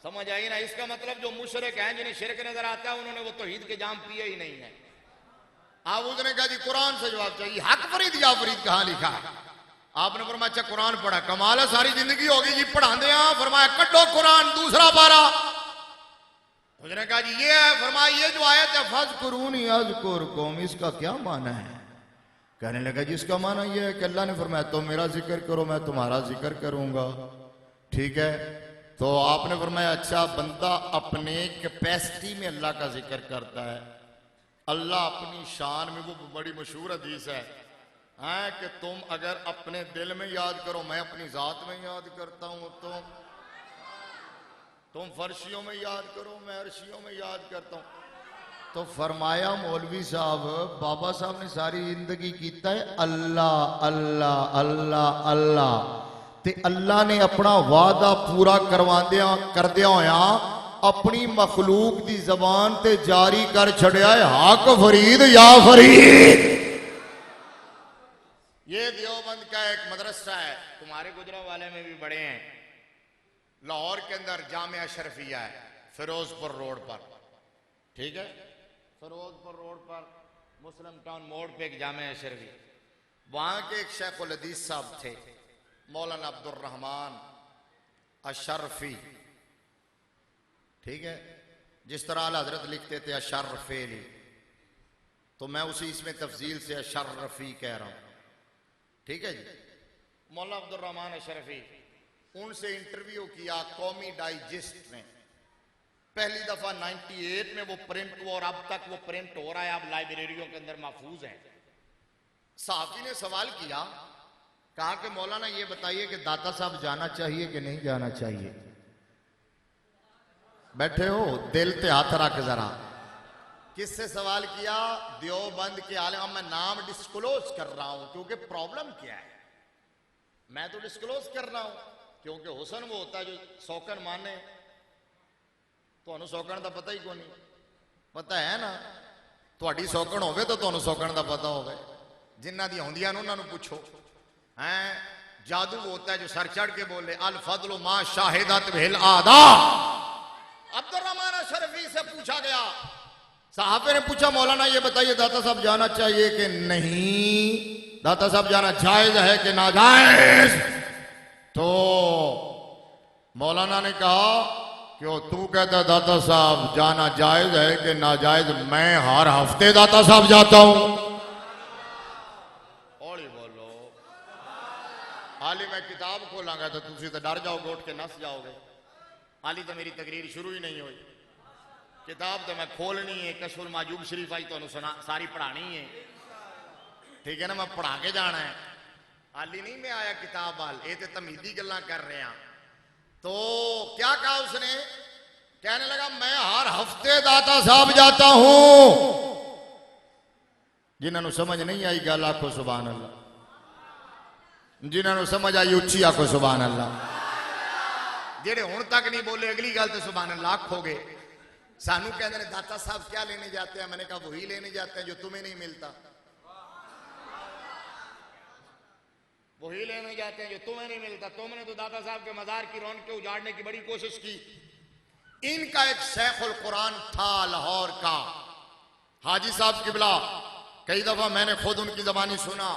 समझ आई ना। इसका मतलब जो मुशरिक हैं, जिन्हें शिरक नजर आता है, उन्होंने वो तौहीद के जाम पिए ही नहीं है। आप उसने कहा जी कुरान से जवाब चाहिए। हक फरीद या फरीद कहां लिखा है? आपने फरमाया अच्छा कुरान पढ़ा, कमाल है, सारी जिंदगी होगी जी पढ़ाते हैं। फरमाया कटो कुरान दूसरा पारा। उसने कहा जी ये है। फरमाया ये जो आयत है फज़कुरूनी अज़कुरकुम, इसका क्या माना है? कहने लगा जी इसका माना ये है कि अल्लाह ने फरमाया तुम मेरा जिक्र करो, मैं तुम्हारा जिक्र करूंगा, ठीक है। तो आपने फरमाया अच्छा बंदा अपने कैपेसिटी में अल्लाह का जिक्र करता है, अल्लाह अपनी शान में, वो बड़ी मशहूर हदीस है कि तुम अगर अपने दिल में याद करो, मैं अपनी जात में याद करता हूं, तो तुम फर्शियों में याद करो, मैं अर्शियों में याद करता हूं। तो फरमाया मौलवी साहब, बाबा साहब ने सारी जिंदगी कीता है अल्लाह अल्लाह अल्लाह अल्लाह, ते अल्लाह ने अपना वादा पूरा करदिया होया अपनी मखलूक दी जबान ते जारी कर छड़िया है हक फरीद या फरीद। ये देवबंद का एक मदरसा है, तुम्हारे गुजरांवाले में भी बड़े हैं, लाहौर के अंदर जामिया शरफिया है, फिरोजपुर रोड पर, ठीक है। फिरोजपुर रोड पर मुस्लिम टाउन मोड़ पे एक जामिया शरफी, वहां के एक शेखुल हदीस साहब थे, मौलाना अब्दुल रहमान अशरफी, ठीक है। जिस तरह आला हजरत लिखते थे अशरफेली, तो मैं उसी इसमें तफजील से अशरफी कह रहा हूं, ठीक है जी। मौलाना अब्दुल रहमान अशरफी उनसे इंटरव्यू किया कौमी डाइजेस्ट में, पहली दफा 98 में वो प्रिंट हुआ और अब तक वो प्रिंट हो रहा है, अब लाइब्रेरियों के अंदर महफूज है। सहाफी ने सवाल किया, कहा कि मौलाना ये बताइए कि दाता साहब जाना चाहिए कि नहीं जाना चाहिए। बैठे हो, दिल पे हाथ रख जरा। किससे सवाल किया? देवबंद के आलिम। मैं नाम डिस्क्लोज कर रहा हूं क्योंकि प्रॉब्लम क्या है, मैं तो डिस्क्लोज कर रहा हूं क्योंकि हुसन वो होता है जो सौकन माने। तो सौकन का पता ही को नहीं, पता है ना, थोड़ी सौकन होवे तो तुहानू सौकन का पता होवे। जिन्हां दी आउंदियां ने उन्होंने पूछो। हैं जादू वो होता है जो सर चढ़ के बोले अल फजल मा शाहिदत बिल आदा। अब्दुर्रहमान अशरफी से पूछा गया, साहबे ने पूछा मौलाना ये बताइए दाता साहब जाना चाहिए कि नहीं, दाता साहब जाना जायज है कि नाजायज। तो मौलाना ने कहा क्यों तू कहता दाता साहब जाना जायज है कि नाजायज, मैं हर हफ्ते दाता साहब जाता हूं। हौली बोलो, हाली मैं किताब खोलांगा तो तुम तो डर जाओगे, उठ के नस जाओगे। हाली तो मेरी तकरीर शुरू ही नहीं हुई, किताब तो मैं खोलनी है, कशफुल माजूब शरीफ आई तो सारी पढ़ानी है, ठीक है ना, मैं पढ़ा के जाना है। हाली नहीं मैं आया किताब वाल, ये तो तमीदी गल्लां कर रहे हैं। तो क्या कहा उसने, कहने लगा मैं हर हफ्ते दाता साहब जाता हूं। जिन्होंने समझ नहीं आई गल आखो सुभान अल्लाह, जिन्होंने समझ आई उच्ची आखो सुभान अल्लाह। जेड़े हुण तक नहीं बोले अगली गल तो सुभान अल्लाह आखोगे। सानू कहते हैं दाता साहब क्या लेने जाते हैं, मैंने कहा वही लेने जाते हैं जो तुम्हें नहीं मिलता, वही लेने जाते हैं जो तुम्हें नहीं मिलता। तुमने तो दाता साहब के मजार की रौनक को उजाड़ने की बड़ी कोशिश की। इनका एक शेखुल कुरान था लाहौर का, हाजी साहब किबला, कई दफा मैंने खुद उनकी जबानी सुना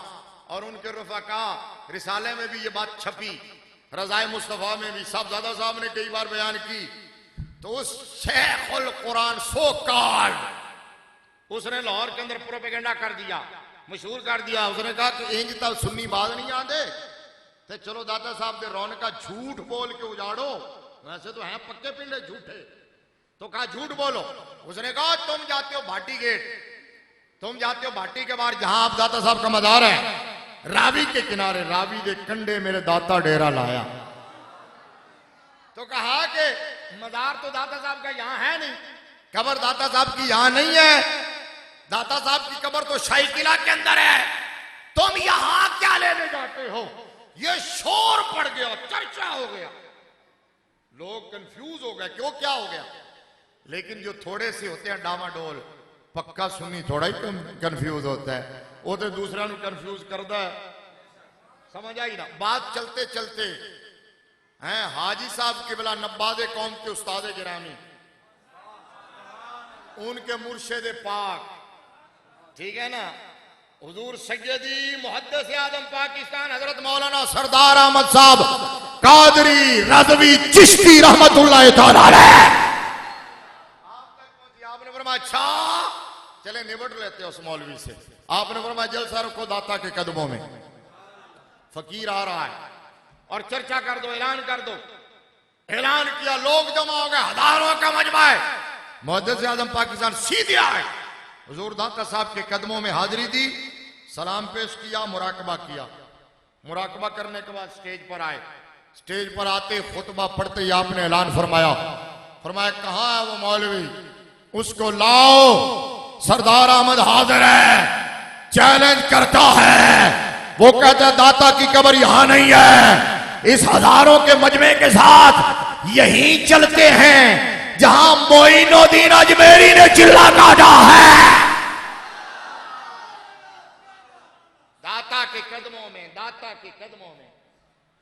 और उनके रफाका रिसाले में भी ये बात छपी, रजाए मुस्तफा में भी साहबजादा साहब ने कई बार बयान की। तो उस शेखुल कुरान सो कॉल्ड, उसने लाहौर के अंदर प्रोपेगेंडा कर दिया, मशहूर कर दिया। उसने कहा कि इंज तो सुन्नी बात नहीं आते, तो चलो दाता साहब के रौनक का झूठ बोल के उजाड़ो, वैसे तो हैं पक्के पिंडे झूठे, तो कहा झूठ बोलो। उसने कहा तुम जाते हो भाटी गेट, तुम जाते हो भाटी के बाहर जहां आप दाता साहब का मजार है, रावी के किनारे, रावी के कंडे मेरे दाता डेरा लाया। तो कहा कि मजार तो दाता साहब का यहां है नहीं, कब्र दाता साहब की यहां नहीं है, दाता साहब की कब्र तो शाही किला के अंदर है, तुम यहां क्या लेने जाते हो। ये शोर पड़ गया, चर्चा हो गया, लोग कंफ्यूज हो गए, क्यों क्या हो गया। लेकिन जो थोड़े से होते हैं डामाडोल, पक्का सुन्नी थोड़ा ही कंफ्यूज होता है, वो तो दूसरा ਨੂੰ कंफ्यूज करता है। समझ आई ना बात। चलते चलते हैं हाजी साहब किबला नब्बादे कौम के उस्ताद गिरामी, उनके मुर्शिद पाक, ठीक है ना, हुजूर सैयदी मुहद्दिस आजम पाकिस्तान हजरत मौलाना सरदार अहमद साहब कादरी रज़वी चिश्ती रहमतुल्लाह तआला अलैह आप तक पहुंची। आपने फरमाया अच्छा चले निबट लेते उस मौलवी से। आपने फरमाया जलसा रखो दाता के कदमों में, फकीर आ रहा है और चर्चा कर दो, ऐलान कर दो। ऐलान किया, लोग जमा हो गए, हजारों का मजमा है। मुहद्दिस आजम पाकिस्तान सीधे आए, हुजूर दाता साहब के कदमों में हाजिरी दी, सलाम पेश किया, मुराकबा किया। मुराकबा करने के बाद स्टेज पर आए। स्टेज पर आते खुतबा पढ़ते ही आपने ऐलान फरमाया, फरमाया कहां है वो मौलवी, उसको लाओ, सरदार अहमद हाजिर है, चैलेंज करता है। वो कहता है दाता की कब्र यहां नहीं है, इस हजारों के मजमे के साथ यहीं चलते हैं जहां मोइनुद्दीन अजमेरी ने चिल्ला काटा है। दाता के कदमों में, दाता के कदमों में।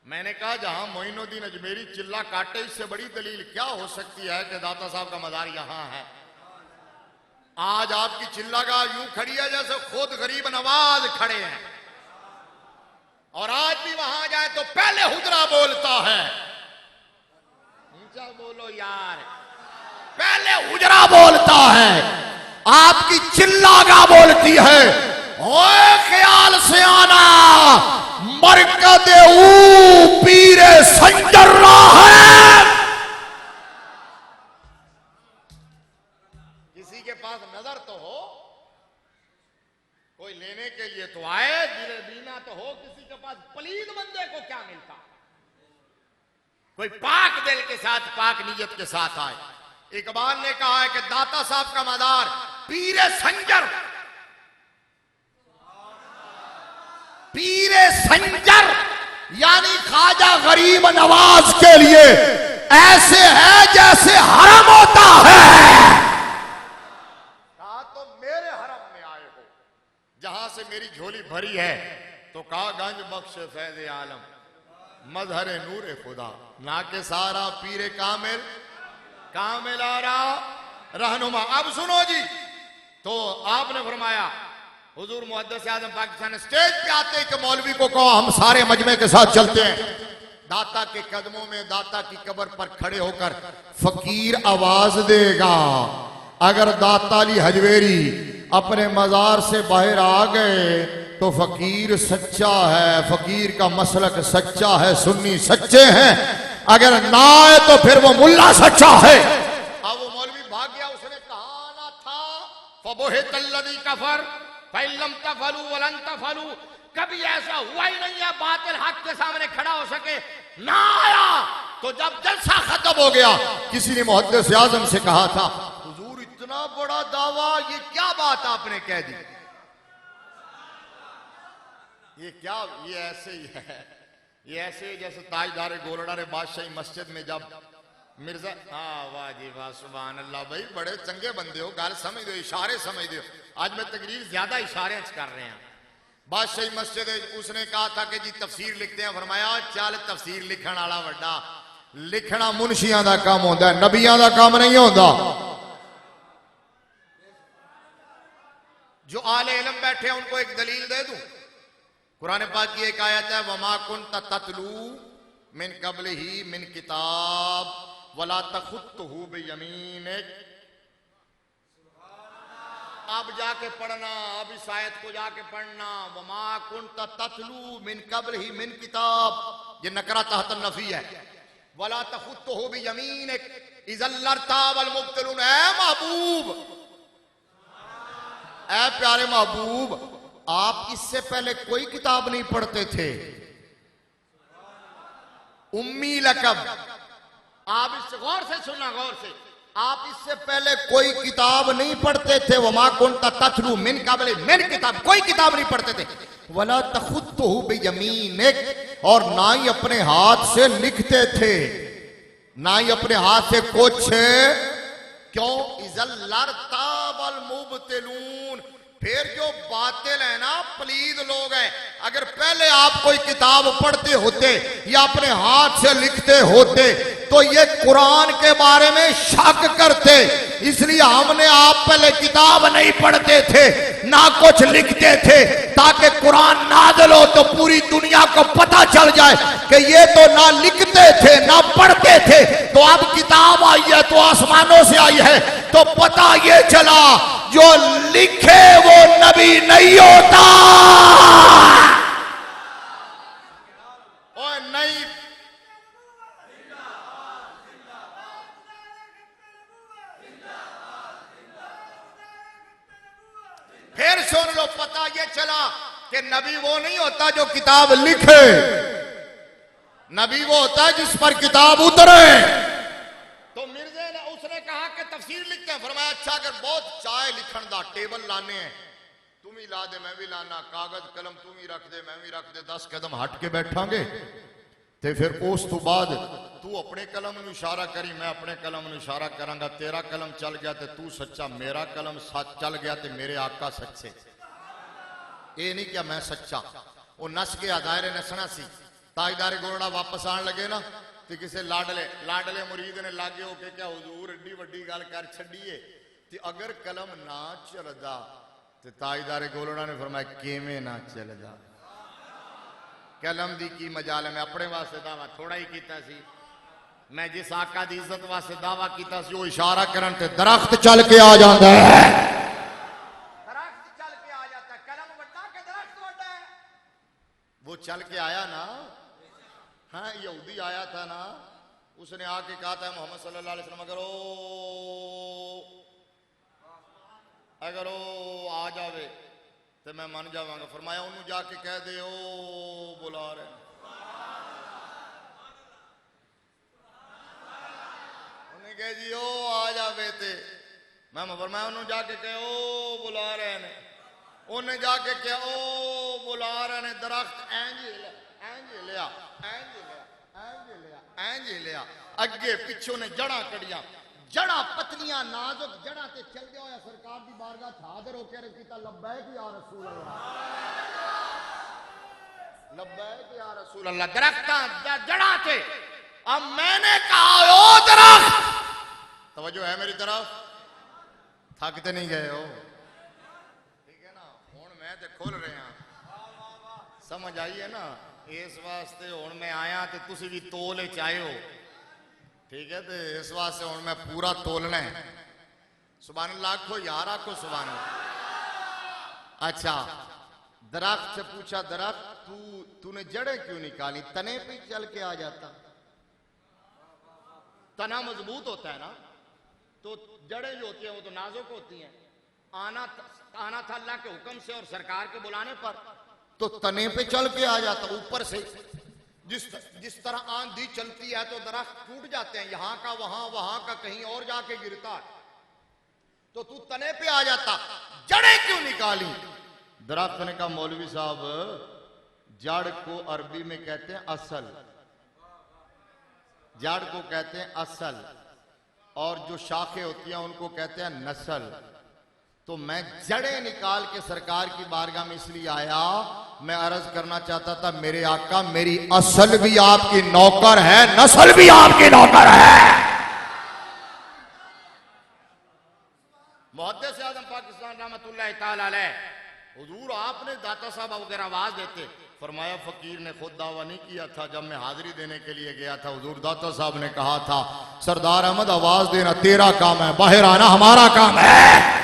मैंने कहा जहां मोइनुद्दीन अजमेरी चिल्ला काटे, इससे बड़ी दलील क्या हो सकती है कि दाता साहब का मजार यहां है। आज आपकी चिल्लागाह यूं खड़ी है जैसे खुद गरीब नवाज खड़े हैं, और आज भी वहां जाए तो पहले हुजरा बोलता है। ऊंचा बोलो यार, पहले हुजरा बोलता है, आपकी चिल्लागाह बोलती है ओए ख्याल से आना, मरकद ऊ पीरे संजर है। किसी के पास नजर तो हो, कोई लेने के लिए तो आए, दिले बीना तो हो। किसी के पास पलीद बंदे को क्या मिलता? कोई पाक दिल के साथ, पाक नीयत के साथ आए। इकबाल ने कहा है कि दाता साहब का मदार पीरे संजर, पीरे संजर यानी ख्वाजा गरीब नवाज के लिए ऐसे है जैसे हरम होता है। कहा तो मेरे हरम में आए हो, जहां से मेरी झोली भरी है। तो कहा गंज बख्श फैज़ आलम मजहर नूर खुदा ना के सारा पीरे कामिल कामिल आ रहा रहनुमा। अब सुनो जी, तो आपने फरमाया हुजूर मुहद्दिस आज़म पाकिस्तान स्टेज पे आते कि मौलवी को कहो हम सारे मजमे के साथ चलते हैं। दाता के कदमों में, दाता की कब्र पर खड़े होकर फकीर आवाज देगा। अगर दाता अली हजवेरी अपने मजार से बाहर आ गए तो फकीर सच्चा है, फकीर का मसलक सच्चा है, सुन्नी सच्चे हैं। अगर ना आए तो फिर वो मुल्ला सच्चा है। अब वो मौलवी भाग गया, उसने कहा ना था फबोहितल्लज़ी कफर फइल्लम तफलू वलन तफलू। कभी ऐसा हुआ ही नहीं है बातिल हक के सामने खड़ा हो सके, ना आया। तो जब जलसा खत्म हो गया, किसी ने मुहद्दिस आज़म से कहा था हुजूर इतना बड़ा दावा, ये क्या बात आपने कह दी? ये क्या, ये ऐसे ही है, ये ऐसे जैसे ताजदार गोलड़ा ने बादशाही मस्जिद में जब मिर्जा, हाँ वाह जी वाह, सुभान अल्लाह भाई, बड़े चंगे बंदे हो, गाल समझ दो, इशारे समझ दो। आज मैं तकरीर ज्यादा इशारे कर रहे हैं। बादशाही मस्जिद उसने कहा था कि जी तफसीर लिखते हैं। फरमाया चल तफसीर लिखण वाला वड्डा, लिखना मुंशियां दा काम होता है, नबियां दा काम नहीं होता। जो आले इल्म बैठे हैं उनको एक दलील दे दूं। कुरान पाक की एक आयत है, वमा कुन्त ततलू मिन क़ब्लिही मिन किताब वला तखुत्तहू बियमीनिक। अब जाके पढ़ना, अब इस आयत को जाके पढ़ना। वमा कुन्त ततलू मिन क़ब्लिही मिन किताब, ये नकरा तहत नफी है। वला तखुत्तहू बियमीनिक इज़ल लर्ताबल मुब्तिलून। ऐ महबूब, ऐ प्यारे महबूब, आप इससे पहले कोई किताब नहीं पढ़ते थे, उम्मी लकब। आप इससे गौर से सुनना, गौर से, आप इससे पहले कोई किताब नहीं पढ़ते थे। वमा कुन्त ततलू मिन क़ब्लिही मिन किताब, कोई किताब नहीं पढ़ते थे। वला तखुत्तहू बियमीनिक, और ना ही अपने हाथ से लिखते थे, ना ही अपने हाथ से कुछ। क्यों? इज़ल लर्ताबल मुब्तिलून। फिर जो बातिल है ना, पलीद लोग हैं, अगर पहले आप कोई किताब पढ़ते होते या अपने हाथ से लिखते होते तो ये कुरान के बारे में शक करते। इसलिए हमने आप पहले किताब नहीं पढ़ते थे, ना कुछ लिखते थे, ताकि कुरान नाज़िल हो तो पूरी दुनिया को पता चल जाए कि ये तो ना लिखते थे ना पढ़ते थे। तो अब किताब आई है तो आसमानों से आई है, तो पता ये चला जो लिखे वो नबी नहीं होता। और नहीं, फिर सुन लो, पता ये चला कि नबी वो नहीं होता जो किताब लिखे, नबी वो होता है जिस पर किताब उतरे। तो मिर्जे ने, उसने कहा कि तफसीर लिखते हैं। फरमाया अच्छा, अगर बहुत चाय लिखण दा टेबल लाने हैं, तुम ही ला दे मैं भी लाना, कागज कलम तुम ही रख दे मैं भी रख दे, 10 कदम हट के बैठांगे। ते फिर उस तो बाद तू अपने कलम नूं इशारा करी, मैं अपने कलम नूं इशारा करांगा। तेरा कलम चल गया ते तू सच्चा, मेरा कलम सच चल गया ते मेरे आका सच्चे। ये नहीं क्या मैं सच्चा। वो नस गया, दायरे नसना सी। ताजदार गोरड़ा वापस आने लगे ना, तो किसी लाडले मुरीद ने लागे होके क्या हुजूर एडी वड्डी गल कर छड़ीए, ते अगर कलम ना चलदा ते ताजदार गोलड़ा ने फरमाया किवें ना चलदा, कलम दी की मजाल है। मैं अपने वास्ते दावा थोड़ा ही कीता सी, मैं जिस आका दी इज्जत वास्ते दावा कीता सी वो इशारा करन ते दरख्त चल के आ जांदा है। दरख्त चल के आ जाता है, कलम वड्डा के दरख्त वड्डा है। वो चल के आया ना, हाँ यहूदी आया था ना, उसने आके कहा था मोहम्मद सल्लल्लाहु अलैहि वसल्लम अगर वो आ जावे तो मैं मान जावांगा। फरमाया उन्होंने जाके कह दे ओ बुला रहे, उन्हें कह जी ओ आ जावे थे। मैं फरमाया उन्होंने जाके कहे ओ बुला रहे ने, उन्हें जाके कहा ओ बुला रहे ने। दरख्त इंज लिया लिया अगे पिछों ने जड़ा कड़िया, जड़ा पतलियां नाजुक जड़ा ते चल दिया होया सरकार दी बारगाह हाजिर होकर कीता लब्बैक या रसूल अल्लाह, लब्बैक या रसूल अल्लाह। दरख्त जड़ा थे। अब मैंने कहा ओ दरख्त, तवज्जो है मेरी तरफ, थकते नहीं गए हो, ठीक है ना। हुण मैं ते खुल रहे हैं, समझ आई है ना। इस वास्ते हुण मैं आया तो तुसी भी तोल च आए हो, ठीक है। तो इस वास्ते हुण मैं पूरा तोलना है। सुभान अल्लाह आखो यार, आखो सुभान अल्लाह। अच्छा, दरख्त से पूछा दरख्त तूने जड़ें क्यों निकाली? तने पे चल के आ जाता, तना मजबूत होता है ना, तो जड़ें जो होती हैं वो तो नाजुक होती हैं। आना था अल्लाह के हुक्म से और सरकार के बुलाने पर, तो तने पे चल के आ जाता ऊपर से। जिस तरह आंधी चलती है तो दरख्त टूट जाते हैं, यहां का वहां का कहीं और जाके गिरता है, तो तू तने पे आ जाता, जड़ें क्यों निकाली? दरख्त ने कहा मौलवी साहब, जड़ को अरबी में कहते हैं असल, जड़ को कहते हैं असल, और जो शाखें होती हैं उनको कहते हैं नस्ल। तो मैं जड़ें निकाल के सरकार की बारगाह में इसलिए आया, मैं अर्ज करना चाहता था मेरे आका मेरी असल भी आपकी नौकर है, नस्ल भी आपकी नौकर है। मुहद्दिस आज़म पाकिस्तान रहमतुल्लाह तआला अलैह, हुजूर आपने दाता साहब वगैरह आवाज देते, फरमाया फकीर ने खुद दावा नहीं किया था। जब मैं हाजिरी देने के लिए गया था, हुजूर दाता साहब ने कहा था सरदार अहमद आवाज देना तेरा काम है, बाहर आना हमारा काम है।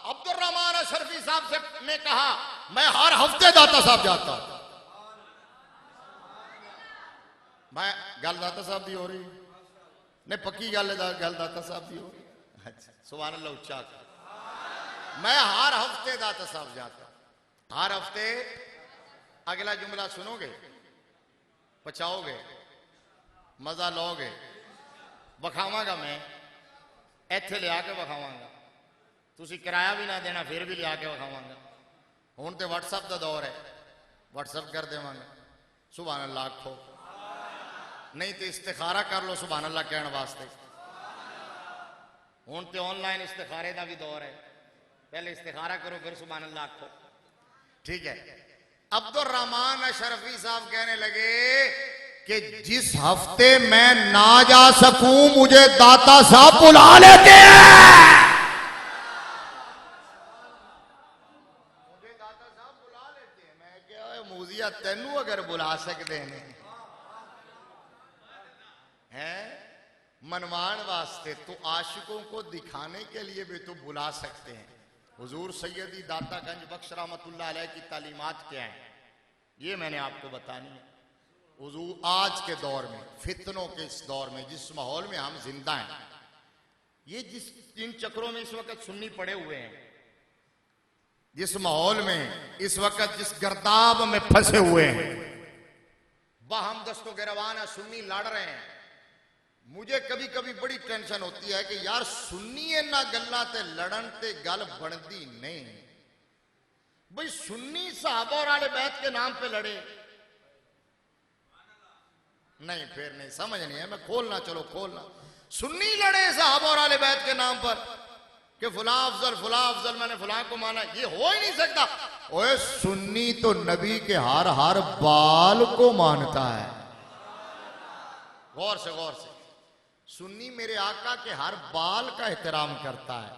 अब्दुर्रहमान अशरफी साहब से ने कहा मैं हर हफ्ते दाता साहब जाता हूं। मैं गल दाता साहब की हो रही नहीं, पक्की गल दाता साहब की हो रही। अच्छा सुभान अल्लाह, उच्चा कर। मैं हर हफ्ते दाता साहब जाता, हर हफ्ते। अगला जुमला सुनोगे, पचाओगे, मजा लोगे। बखावांगा मैं, इत्थे लिया के बखावांगा, तुसी किराया भी ना देना फिर भी लिया के बखावांगा। हुण ते व्हाट्सएप का दौर है, व्हाट्सएप कर देवांगा। सुभान अल्लाह आखो, नहीं तो इस्तिखारा कर लो सुभान अल्लाह कहने वास्ते। हुण ते ऑनलाइन इस्तिखारे का भी दौर है, पहले इस्तिखारा करो फिर सुभान अल्लाह आखो, ठीक है। अब्दुर्रहमान अशरफी साहब कहने लगे कि जिस हफ्ते मैं ना जा सकूं मुझे दाता साहब बुला लेते हैं, मुझे दाता साहब बुला लेते हैं। मैं क्या मूजिया तेनू अगर बुला सकते हैं मनवान वास्ते, तो आशिकों को दिखाने के लिए भी तो बुला सकते हैं। हुजूर सैयदी दातागंज बख्श रहमतुल्लाह अलैह की तालीमात क्या है, ये मैंने आपको बतानी है। हुजूर आज के दौर में, फितनों के इस दौर में, जिस माहौल में हम जिंदा हैं, ये जिन चक्रों में इस वक्त सुन्नी पड़े हुए हैं, जिस माहौल में इस वक्त जिस गर्दाब में फंसे हुए हैं, बाहम दस्तो गिरवाना सुन्नी लड़ रहे हैं, मुझे कभी कभी बड़ी टेंशन होती है कि यार सुन्नी ना गल्ला ते लड़न ते गल बनती नहीं। भाई सुन्नी सहाबा और आले बैत के नाम पे लड़े नहीं, फिर नहीं समझ नहीं है। मैं खोलना, चलो खोलना। सुन्नी लड़े सहाबा और आले बैत के नाम पर कि फुला अफजल मैंने फुला को माना, ये हो ही नहीं सकता। ओए सुन्नी तो नबी के हर बाल को मानता है। गौर से सुन्नी मेरे आका के हर बाल का एहतराम करता है,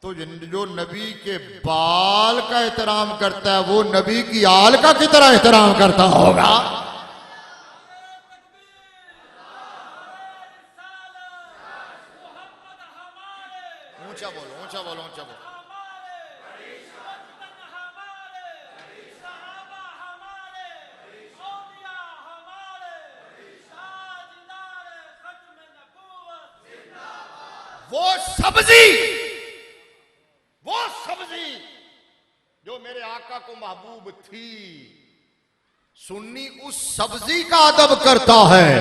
तो जो नबी के बाल का एहतराम करता है वो नबी की आल का कितना एहतराम करता होगा। ऊंचा बोलो, ऊंचा बोलो, ऊंचा बोलो। सब्जी जो मेरे आका को महबूब थी, सुन्नी उस सब्जी का अदब करता है,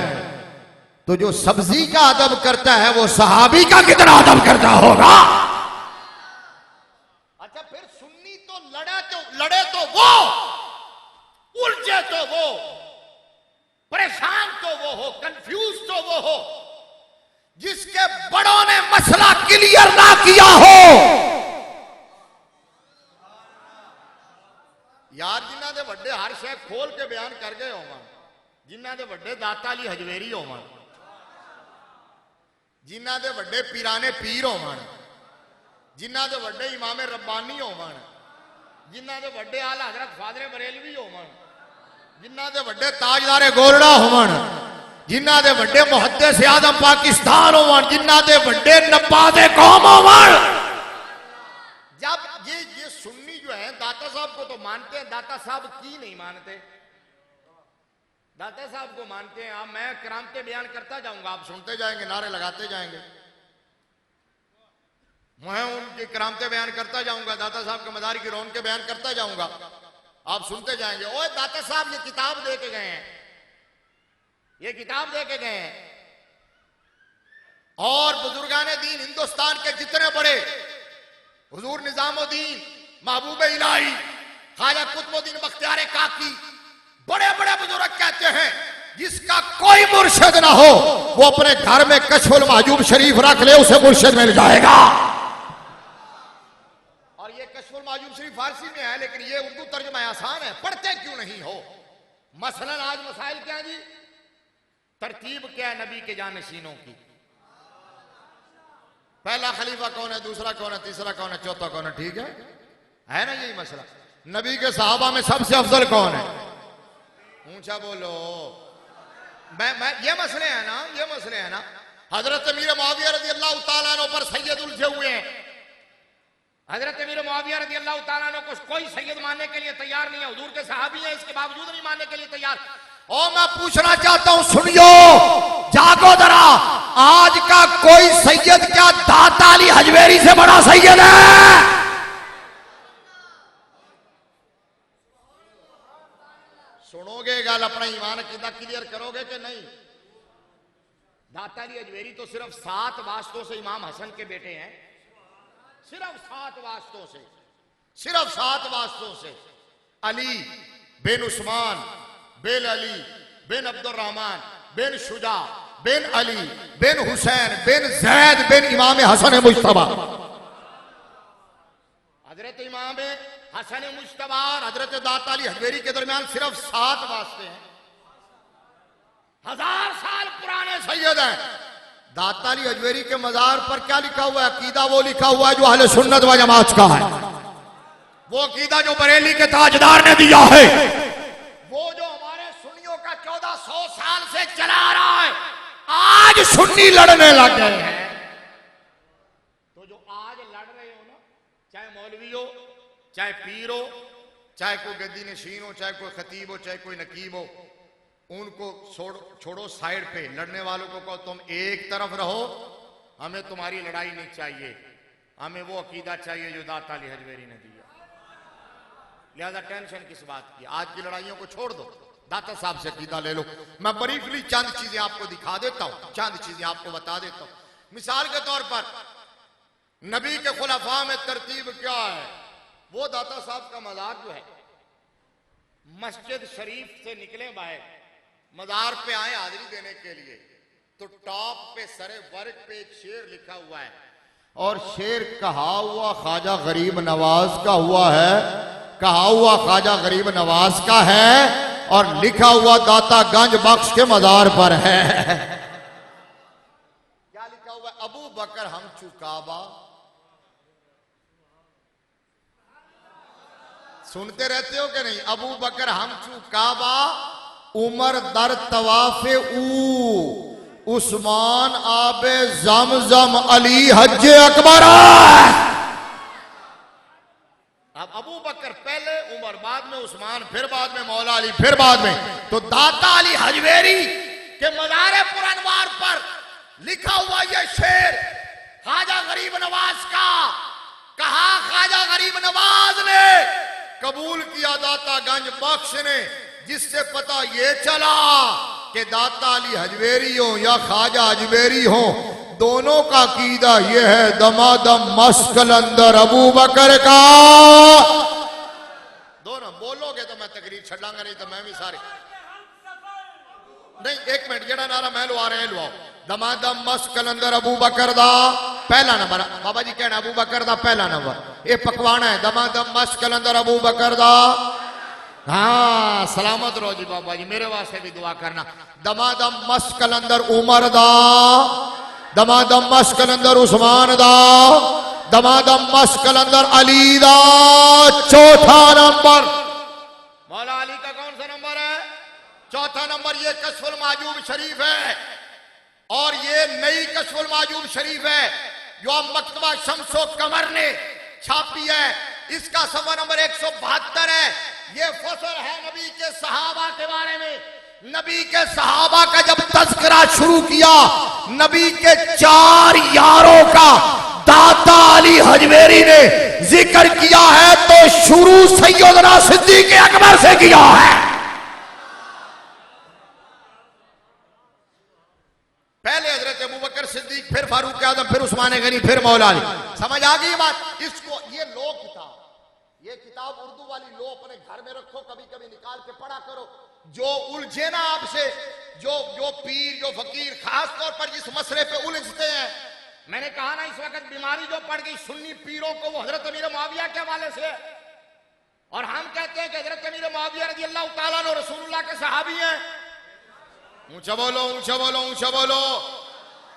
तो जो सब्जी का अदब करता है वो सहाबी का कितना अदब करता होगा। अच्छा, फिर सुन्नी तो लड़े तो वो, उलझे तो वो, परेशान तो वो हो, कंफ्यूज तो वो हो जिसके बड़ों ने मसला क्लियर ना किया हो। यार जिन्हां दे वड्डे हर शय खोल के बयान कर गए होवन, जिन्हां दे वड्डे दाता अली हजवेरी होवन, जिन्हां दे वड्डे पीराने पीर होवन, जिन्हां दे वड्डे इमामे रब्बानी होवन, जिन्हां दे वड्डे आला हजरत फादरे बरेलवी होवन, जिन्हां दे वड्डे ताजदारे गोलड़ा होवन, जिन्हां दे वड्डे मुहद्दिस आज़म पाकिस्तान होवन, जिन्हां दे वड्डे नब्बादे कौम होवन। जब ये सुन्नी जो है दाता साहब को तो मानते हैं, दाता साहब की नहीं मानते, दाता साहब को मानते हैं। आप मैं करामते बयान करता जाऊंगा, आप सुनते जाएंगे, नारे लगाते जाएंगे, मैं उनकी करामते बयान करता जाऊंगा, दाता साहब के मदारी की रौनक के बयान करता जाऊंगा, आप सुनते जाएंगे। ओए दाता साहब ये किताब दे के गए हैं, ये किताब दे के गए हैं, और बुजुर्गाने दीन हिंदुस्तान के जितने बड़े, हुजूर निजामुद्दीन, महबूब इलाही, ख्वाजा कुतुबुद्दीन बख्तियार काकी, बड़े बड़े बुजुर्ग कहते हैं जिसका कोई मुर्शिद ना हो वो अपने घर में कशफुल महजूब शरीफ रख ले, उसे मुर्शिद मिल जाएगा। और ये कशफुल महजूब शरीफ फारसी में है, लेकिन ये उर्दू तर्जुमा आसान है, पढ़ते क्यों नहीं हो। मसलन आज मसाइल क्या जी, तरतीब क्या है नबी के जानशीनों की, पहला खलीफा कौन है, दूसरा कौन है, तीसरा कौन है, चौथा कौन है, ठीक है ना यही मसला। नबी के सहाबा में सबसे अफजल कौन है, ऊंचा बोलो। मैं ये मसले हैं ना, ये मसले हैं ना। हजरत अमीर मुआविया रज़ी अल्लाह तआला अन्हु पर सैयद उलझे हुए हैं, हजरत अमीर मुआविया रज़ी अल्लाह तआला अन्हु को कोई सैयद मानने के लिए तैयार नहीं है, हुजूर के सहाबी हैं, इसके बावजूद नहीं मानने के लिए तैयार। और मैं पूछना चाहता हूं, सुनियो, जागो जरा, आज का कोई सैयद क्या दाता अली हजवेरी से बड़ा सैयद है? सुनोगे गल, अपना ईमान अकीदा क्लियर करोगे कि नहीं। दाता अली हजवेरी तो सिर्फ 7 वास्तों से इमाम हसन के बेटे हैं, सिर्फ 7 वास्तों से, सिर्फ 7 वास्तों से। अली बिन उस्मान बिन अली बिन अब्दुर्रहमान बिन शुजा बिन अली बिन हुसैन बिन जैद बिन इमाम हसन मुज्तबा। हजरत इमाम हसन मुज्तबा और हजरत दाता अली हजवेरी के दरमियान सिर्फ 7 वास्ते हैं, 1000 साल पुराने सैयद हैं। दाता अली हजवेरी के मजार पर क्या लिखा हुआ है? अकीदा वो लिखा हुआ है जो अहले सुन्नत व जमात का है, वो अकीदा जो बरेली के ताजदार ने दिया है, वो जो हमारे सुन्नियों का 1400 साल से चला आ रहा है। आज सुन्नी लड़ने लग गए हैं, तो जो आज लड़ रहे हो ना, चाहे मौलवी हो, चाहे पीर हो, चाहे कोई गद्दी नशीन हो, चाहे कोई खतीब हो, चाहे कोई नकीब हो, उनको छोड़ो साइड पे। लड़ने वालों को कहो तुम एक तरफ रहो, हमें तुम्हारी लड़ाई नहीं चाहिए, हमें वो अकीदा चाहिए जो दाता अली हजवेरी ने दिया। लिहाजा टेंशन किस बात की, आज की लड़ाइयों को छोड़ दो, दाता साहब से अकीदा ले लो। मैं ब्रीफली चंद चीजें आपको दिखा देता हूं, चंद चीजें आपको बता देता हूं। मिसाल के तौर पर नबी के खुलाफा में तरतीब क्या है? वो दाता साहब का मजार जो है, मस्जिद शरीफ से निकले बाहर, मजार पे आए हाजिरी देने के लिए, तो टॉप पे सरे वर्क पे एक शेर लिखा हुआ है, और शेर कहा हुआ ख्वाजा गरीब नवाज का हुआ है, कहा हुआ ख्वाजा गरीब नवाज का है, और लिखा हुआ दाता गंज बख्श के मजार पर है। क्या लिखा हुआ? अबू बकर हम चुकाबा। सुनते रहते हो कि नहीं? अबू बकर हम चुकाबा, उमर दर तवाफे उस्मान आबे जमजम, अली हज्जे अकबर। अब अबू बकर पहले, उमर बाद में, उस्मान फिर बाद में, मौला अली फिर बाद में। तो दाता अली हजवेरी के मज़ारे पुरअनवार पर लिखा हुआ यह शेर ख्वाजा गरीब नवाज का। कहा ख्वाजा गरीब नवाज ने कबूल किया दाता गंज बख्श ने, जिससे पता ये चला कि दाता अली हजवेरी हो या ख्वाजा हजवेरी हो, दोनों का कीदा ये है दमादम मस्कलंदर अबू बकर का। दोनों बोलोगे तो मैं तकरीर छड़ांगा, नहीं तो मैं भी सारे नहीं। एक मिनट, जेड़ा नारा मैं लुआ रहे लुआओ। दमादम मस्कलंदर अबू बकर दा पहला नंबर। बाबा जी कहना अबू बकर दा पहला नंबर, ये पकवाना है। दमादम मस्कलंदर अबू बकर दा। हाँ सलामत रहो जी बाबा जी, मेरे वास्ते भी दुआ करना। दमादम मस्कलंदर उमर दा, दमादम मस्कलंदर उस्मान दा, दमादम मस्कलंदर अली दा। चौथा नंबर मौला अली का कौन सा नंबर है? चौथा नंबर। ये कश्फुल माजूब शरीफ है और ये नई कश्फुल माजूब शरीफ है जो अब मकतबा शम्सो कमर ने छापी है। इसका सफा नंबर 172 है। ये फसल है नबी के सहाबा के बारे में। नबी के सहाबा का जब तज़किरा शुरू किया, नबी के 4 यारों का दाता अली हजवेरी ने जिक्र किया है, तो शुरू सैयदना सिद्दीक़ अकबर से किया है। पहले हजरत अबू बकर सिद्दीक, फिर फारूक आजम, फिर उस्मान गनी, फिर मौला अली। समझ आ गई बात? इसको ये लो किताब, ये किताब उर्दू वाली लो अपने घर में रखो, कभी कभी निकाल के पढ़ा करो। जो उलझे ना आपसे, जो पीर, जो फकीर खास तौर पर जिस मसले पे उलझते हैं, मैंने कहा ना इस वक्त बीमारी जो पड़ गई सुन्नी पीरों को, वो हजरत अमीर मुआविया के हवाले से। और हम कहते हैं कि हजरत अमीर मुआविया रज़ी अल्लाह तआला अन्हु रसूलुल्लाह के सहाबी हैं। ऊंचा बोलो, ऊंचा बोलो, ऊंचा बोलो।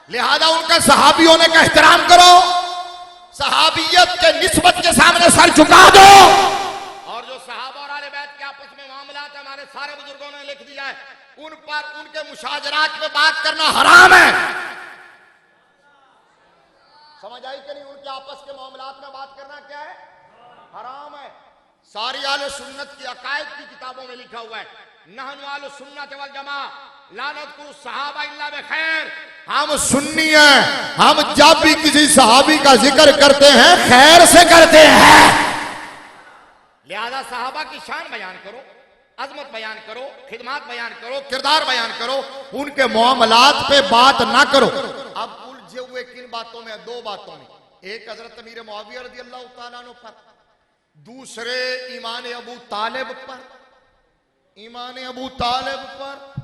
लिहाजा उनका सहाबी होने का एहतराम करो, सहाबियत के निस्बत के सामने सर झुका दो। और जो सहाबा और आले बैत के आपस में मामलात हमारे सारे बुजुर्गों ने लिख दिया है, उन पर उनके मुशाजरात पे बात करना हराम है। समझ आई कि नहीं? उनके आपस के मामलात में बात करना क्या है? हराम है। सारी आले सुन्नत की अकायद की किताबों में लिखा हुआ है, नहनु आले सुन्नत वल जमा ला नज़कुरु सहाबा इल्ला बिखैर। हम सुन्नी हैं, हम जब भी किसी सहाबी का जिक्र करते हैं खैर से करते हैं। लिहाजा सहाबा की शान बयान करो, अजमत बयान करो, खिदमत बयान करो, किरदार बयान करो, उनके मामलात पे बात ना करो। अब उलझे हुए किन बातों में? 2 बातों में। एक हजरत अमीर मुआविया रज़ी अल्लाह तआला अन्हु पर, दूसरे ईमान अबू तालिब पर। ईमान अबू तालिब पर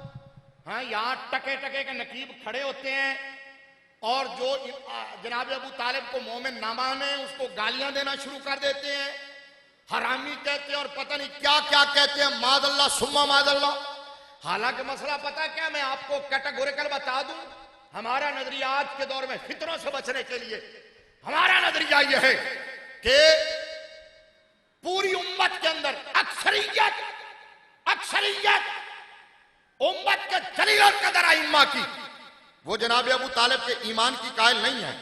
हाँ, यहां टके टके के नकीब खड़े होते हैं और जो जनाब अबू तालिब को मोमिन ना माने उसको गालियां देना शुरू कर देते हैं, हरामी कहते हैं और पता नहीं क्या क्या कहते हैं, मादल्ला सुम्मा मादल्ला। हालांकि मसला पता है क्या, मैं आपको कैटेगोरिकल बता दूं, हमारा नजरिया आज के दौर में फितरों से बचने के लिए हमारा नजरिया यह है कि पूरी उम्मत के अंदर अक्सरियत उम्मत के जलील और कदर इम्मा की, वो जनाब अबू तालिब के ईमान की कायल नहीं है,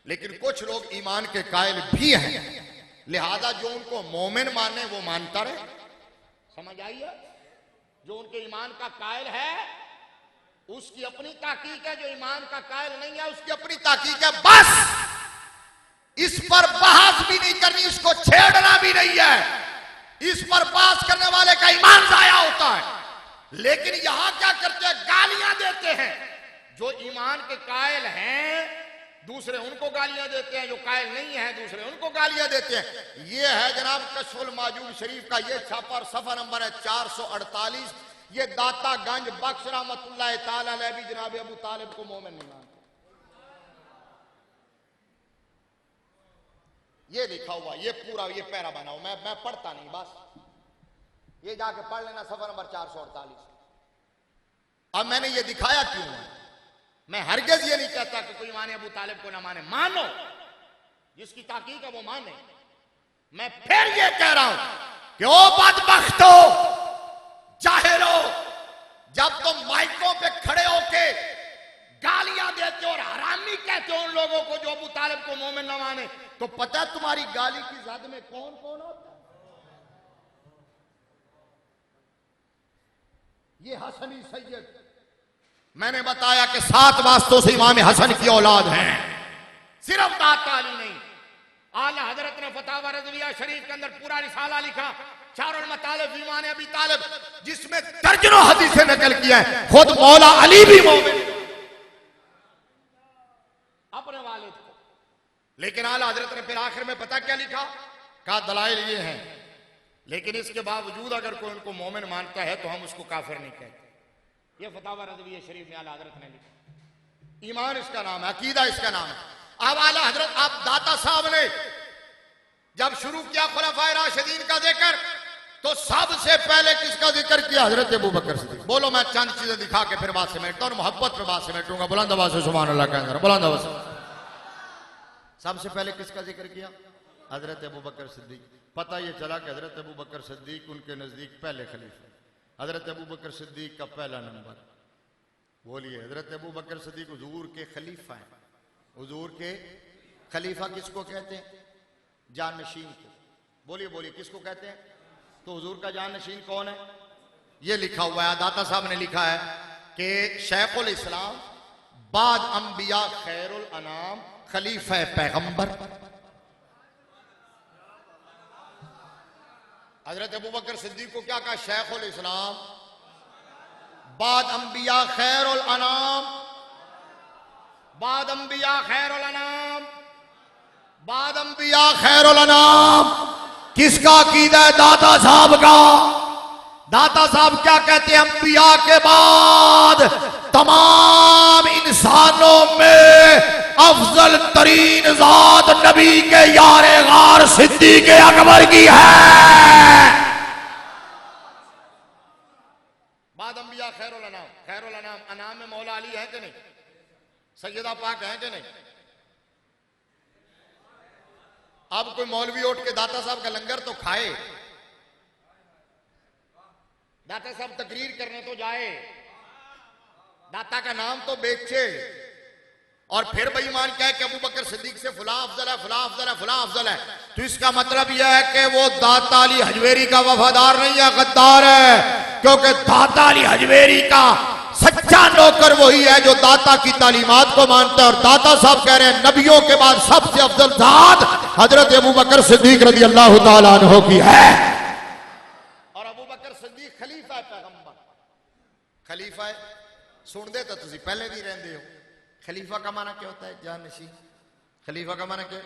लेकिन कुछ लोग ईमान के कायल भी हैं। लिहाजा जो उनको मोमिन माने वो मानता रहे। समझ आइए? जो उनके ईमान का कायल है उसकी अपनी ताकीक है, जो ईमान का कायल नहीं है उसकी अपनी ताकीक है। बस इस पर बहस भी नहीं करनी, इसको छेड़ना भी नहीं है। इस पर बहस करने वाले का ईमान जाया होता है। लेकिन यहां क्या करते हैं? गालियां देते हैं। जो ईमान के कायल हैं दूसरे उनको गालियां देते हैं, जो कायल नहीं है दूसरे उनको गालियां देते हैं। ये है जनाब कश्फुल माजूब शरीफ का ये छापा और सफा नंबर है 448। ये दाता गंज बख्श रहमतुल्लाह ताला अलैह भी जनाब अबू तालिब को मोमिन नहीं मानते। ये लिखा हुआ, ये पूरा ये पैरा बना हुआ, मैं पढ़ता नहीं, बस ये जाके पढ़ लेना सफा नंबर 448। अब मैंने ये दिखाया क्यों है? मैं हरगिज़ ये नहीं कहता कि कोई माने अबू तालिब को ना माने, मानो जिसकी ताकीक है वो माने। मैं फिर ये कह रहा हूं कि ओ बदबख्तो, जाहिलो, जब तुम माइकों पे खड़े होके गालियां देते हो और हरामी कहते हो उन लोगों को जो अबू तालिब को मोमिन ना माने, तो पता है तुम्हारी गाली की जद में कौन कौन होता है? ये हसनी सैयद, मैंने बताया कि 7 वास्तों से इमाम हसन की औलाद हैं। सिर्फ दाता अली नहीं, आला हजरत ने फतावा रज़विया शरीफ के अंदर पूरा रिसाला लिखा, चारों मतालिब ईमान अबी तालिब, जिसमें दर्जनों हदीसें नकल किया है। खुद मौला अली भी मोमिन अपने वालिद को। लेकिन आला हजरत ने फिर आखिर में पता क्या लिखा? कहा दलाइल ये हैं, लेकिन इसके बावजूद अगर कोई उनको मोमिन मानता है तो हम उसको काफिर नहीं कहते। ये फतावा रज़विया शरीफ में आला हजरत ने लिखा। ईमान इसका नाम है, अकीदा इसका नाम है। अब आला हजरत आप दाता साहब ने जब शुरू किया खुलफाए राशिदीन का जिक्र, तो सबसे पहले किसका जिक्र किया? हजरत अबू बकर सिद्दीक। बोलो, मैं चंद चीजें दिखा के फिर बात समेटता और मोहब्बत पे बात समेटूंगा। बुलंद आवाज से सुभान अल्लाह कहना, बुलंद आवाज से। सबसे पहले किसका जिक्र किया? हजरत अबू बकर सिद्दीक। पता यह चला कि हजरत अबू बकर सिद्दीक उनके नजदीक पहले खलीफा। हजरत अबू बकर सिद्दीक का पहला नंबर। बोलिए, हजरत अबू बकर सिद्दीक हुजूर के खलीफा हैं। हुजूर के खलीफा किसको कहते हैं? जानशीन को। बोलिए बोलिए, किसको कहते हैं? तो हुजूर का जानशीन कौन है? ये लिखा हुआ है, दाता साहब ने लिखा है कि शेखुल इस्लाम बाद अंबिया खैरुल अनाम खलीफा पैगंबर। हजरत अबू बकर सिद्दीक को क्या कहा? शेखुल इस्लाम बाद अंबिया खैरुल अनाम, बाद अंबिया खैरुल अनाम, बाद अंबिया खैरुल अनाम। किसका अकीदा है? दाता साहब का। दाता साहब क्या कहते हैं? अंबिया के बाद तमाम इंसानों में अफजल तरीन जात नबी के यारे गार सिद्दीक अकबर की है। बाद अंबिया खैरुल अनाम। खैरुल अनाम, अनाम में मौला अली है कि नहीं? सैयदा पाक है कि नहीं? अब कोई मौलवी उठ के दाता साहब का लंगर तो खाए, दाता साहब तकरीर करने तो जाए, दाता का नाम तो बेचे, और फिर बेईमान क्या है कि अबू बकर सिद्दीक से फुला अफजल है, फुला अफजल है, फुला अफजल है। तो इसका मतलब यह है कि वो दाता अली हजवेरी का वफादार नहीं है, गद्दार है। क्योंकि दाता अली हजवेरी का सच्चा नौकर वही है जो दाता की तालीमात को मानता है। और दाता साहब कह रहे हैं नबियों के बाद सबसे अफजल जात हजरत अबू बकर सिद्दीक रज़ी अल्लाह तआला अन्हु की है। और अबू बकर सिद्दीक खलीफा है पैगंबर। खलीफा है, सुन दे तो तुझे पहले भी रहते हो। खलीफा का माना क्या होता है? जानशीन। खलीफा का माना क्या?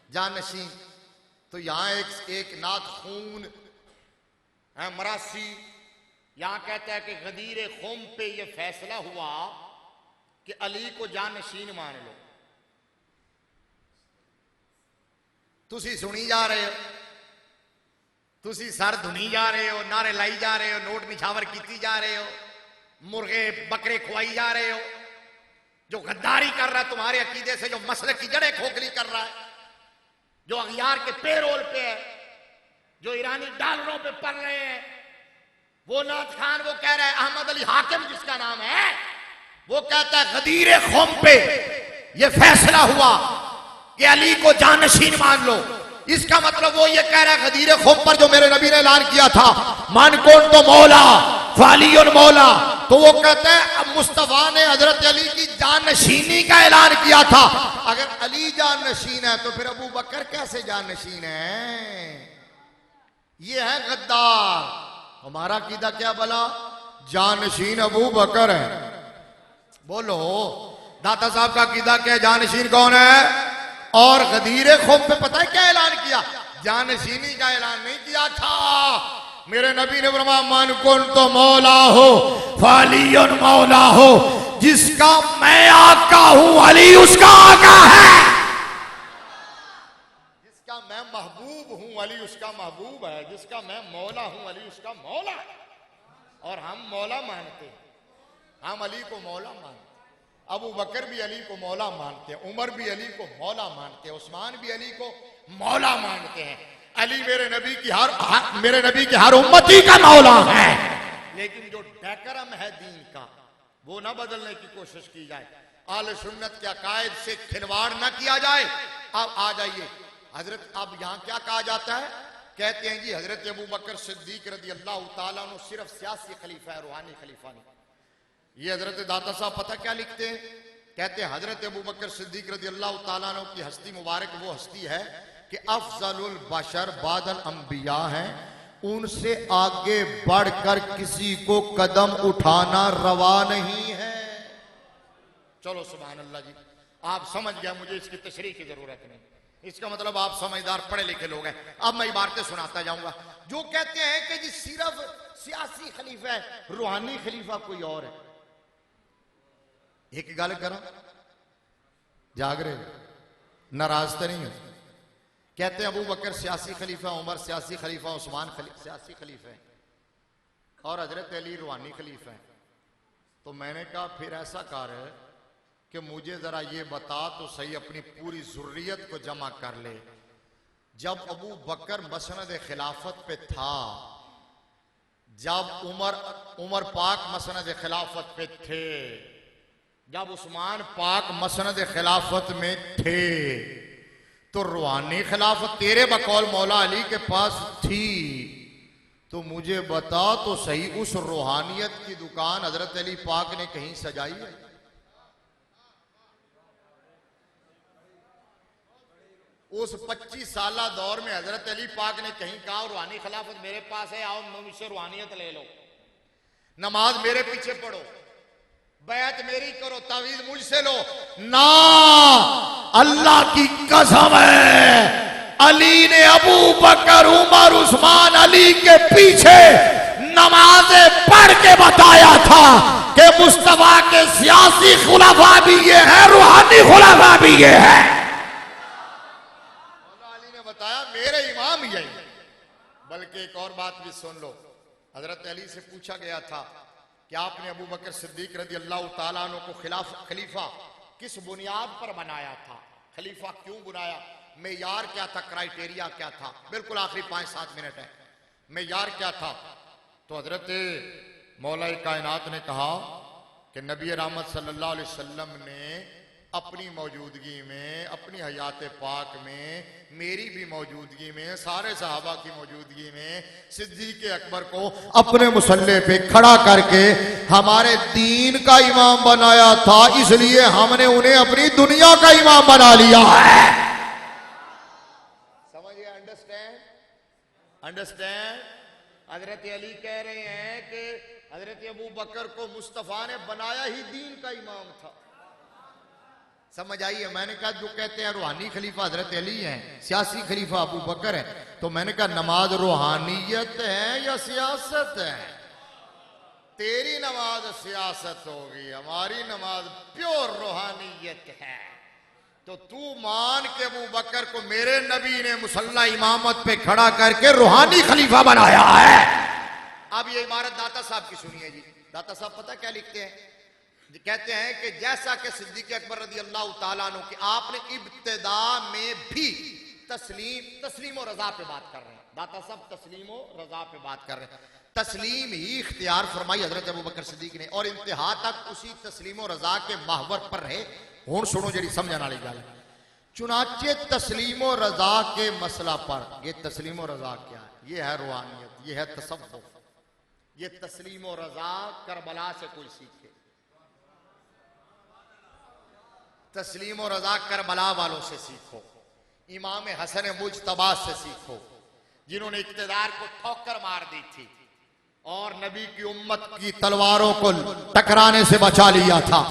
जानशीन। तो यहां एक नात खून मरासी यहां कहता है कि गदीर खुम पे ये फैसला हुआ कि अली को जानशीन मान लो। तुसी सुनी जा रहे हो, तुसी सर धुनी जा रहे हो, नारे लाई जा रहे हो, नोट निछावर की जा रहे हो, मुर्गे बकरे खुआई जा रहे हो। जो गद्दारी कर रहा है तुम्हारे अकीदे से, जो मसले की जड़ें खोखली कर रहा है, जो अगयार के पेरोल पे है, जो ईरानी डॉलरों पे पड़ रहे हैं, वो नाथ खान वो कह रहा है, अहमद अली हाकिम जिसका नाम है, वो कहता है गदीर खुम पे ये फैसला हुआ कि अली को जानशीन मान लो। इसका मतलब वो ये कह रहा है गदीर खुम पर जो मेरे नबी ने ऐलान किया था, मान कौन तो मौला फालियुल मौला, तो वो कहते हैं मुस्तफा ने हजरत अली की जानशीनी का ऐलान किया था। अगर अली जानशीन है तो फिर अबू बकर कैसे जानशीन है? ये है गद्दार। हमारा कीदा क्या भला? जानशीन अबू बकर है। बोलो, दाता साहब का कीदा क्या? जानशीन कौन है? और गदीर खुम पे पता है क्या ऐलान किया? जानशीनी का ऐलान नहीं किया था। मेरे नबी ने फरमाया मान कुन तो मौला हो फालियुन मौला हो, जिसका मैं आका हूं अली उसका आका है, जिसका मैं महबूब हूं अली उसका महबूब है, जिसका मैं मौला हूं अली उसका मौला है। और हम मौला मानते हैं, हम अली को मौला मानते हैं। अबू बकर भी अली को मौला मानते हैं, उमर भी अली को मौला मानते हैं, उस्मान भी अली को मौला मानते हैं। अली मेरे नबी की हर उम्मती का मौला है। लेकिन जो डेकरम है दीन का, वो ना बदलने की कोशिश की जाए, आले सुन्नत के अकायद से खिलवाड़ ना किया जाए। अब आ जाइए हजरत, अब यहां क्या कहा जाता है? कहते हैं जी हजरत अबू बकर सिद्दीक रज़ी अल्लाह तआला अन्हु सिर्फ सियासी खलीफा है, रूहानी खलीफा नहीं। ये हजरत दाता साहब पता क्या लिखते हैं? कहते हैं हजरत अबू बकर सिद्दीक रज़ी अल्लाह ताला अन्हु की हस्ती मुबारक वो हस्ती है कि अफजलुल बशर बादल अंबिया है, उनसे आगे बढ़कर किसी को कदम उठाना रवा नहीं है। चलो सुभान अल्लाह जी, आप समझ गया, मुझे इसकी तशरीह की जरूरत नहीं। इसका मतलब आप समझदार पढ़े लिखे लोग हैं। अब मैं इबारतें सुनाता जाऊंगा। जो कहते हैं कि जी सिर्फ सियासी खलीफा है, रूहानी खलीफा कोई और है। एक गल करो, जाग रहे हो, नाराज तो नहीं हो? कहते हैं अबू बकर सियासी खलीफा, उमर सियासी खलीफा, उस्मान सियासी खलीफा है और हजरत अली रूहानी खलीफा है। तो मैंने कहा फिर ऐसा कर कि मुझे जरा ये बता तो सही, अपनी पूरी जुर्रियत को जमा कर ले। जब अबू बकर मसनद खिलाफत पे था, जब उमर पाक मसनद खिलाफत पे थे, जब उस्मान पाक मसनद खिलाफत में थे, तो रूहानी खिलाफत तेरे बकौल मौला अली के पास थी। तो मुझे बता तो सही, उस रूहानियत की दुकान हजरत अली पाक ने कहीं सजाई है? उस 25 साला दौर में हजरत अली पाक ने कहीं कहा रूहानी खिलाफत मेरे पास है, आओ मुझसे रूहानियत ले लो, नमाज मेरे पीछे पढ़ो, बैत मेरी करो, तावीज मुझसे लो? ना, अल्लाह की कसम है, अली ने अबू बकर, उमर, उस्मान अली के पीछे नमाजें पढ़ के बताया था कि मुस्तफा के सियासी खुलाफा भी ये है, रूहानी खुलाफा भी ये है। अली ने बताया मेरे इमाम यही। बल्कि एक और बात भी सुन लो, हजरत अली से पूछा गया था कि आपने अबू बकर सिद्दीक रज़ी अल्लाह ताला अन्हु को खलीफा किस बुनियाद पर बनाया था? खलीफा क्यों बनाया? मेयार क्या था, क्राइटेरिया क्या था? बिल्कुल आखिरी 5-7 मिनट है। मेयार क्या था? तो हजरत मौला कायनात ने कहा कि नबी रहमत सल्लल्लाहु अलैहि वसल्लम ने अपनी मौजूदगी में, अपनी हयात पाक में, मेरी भी मौजूदगी में, सारे सहाबा की मौजूदगी में सिद्दीक अकबर को अपने मुसल्ले पे खड़ा करके हमारे दीन का इमाम बनाया था। इसलिए हमने उन्हें अपनी दुनिया का इमाम बना लिया है। समझिए? अंडरस्टैंड? हजरत अली कह रहे हैं कि हजरत अबू बकर को मुस्तफा ने बनाया ही दीन का इमाम था। समझ आइए? मैंने कहा जो कहते हैं रूहानी खलीफा हजरत अली हैं, सियासी खलीफा अबू बकर है, तो मैंने कहा नमाज रूहानियत है या सियासत है? तेरी नमाज सियासत होगी, हमारी नमाज प्योर रूहानियत है। तो तू मान के अबू बकर को मेरे नबी ने मुसल्ला इमामत पे खड़ा करके रूहानी खलीफा बनाया है। अब ये इमारत दाता साहब की सुनिए जी। दाता साहब पता क्या लिखते हैं? कहते हैं कि जैसा कि सिद्दीक अकबर रज़ी अल्लाह ताला अन्हु कि आपने इब्तिदा में भी तस्लीम और रजा पे बात कर रहे हैं। दाता साहब तस्लीम और रजा पे बात कर रहे हैं। तस्लीम ही इख्तियार फरमाई हजरत अबू बकर सिद्दीक ने और इंतहा तक उसी तस्लीम और रजा के महवर पर रहे। हुण सुनो जी समझने वाली गल। चुनाचे तस्लीम और रजा के मसला पर, ये तस्लीम और रजा क्या है? ये है रूहानियत, ये है तसव्वुफ। ये तस्लीम और रजा करबला से कोई सीखे, तस्लीम और रजा करबला वालों से सीखो, इमाम हसन मुज्तबा से सीखो, जिन्होंने इक्तदार को ठोकर मार दी थी और नबी की उम्मत की तलवारों को टकराने से बचा लिया था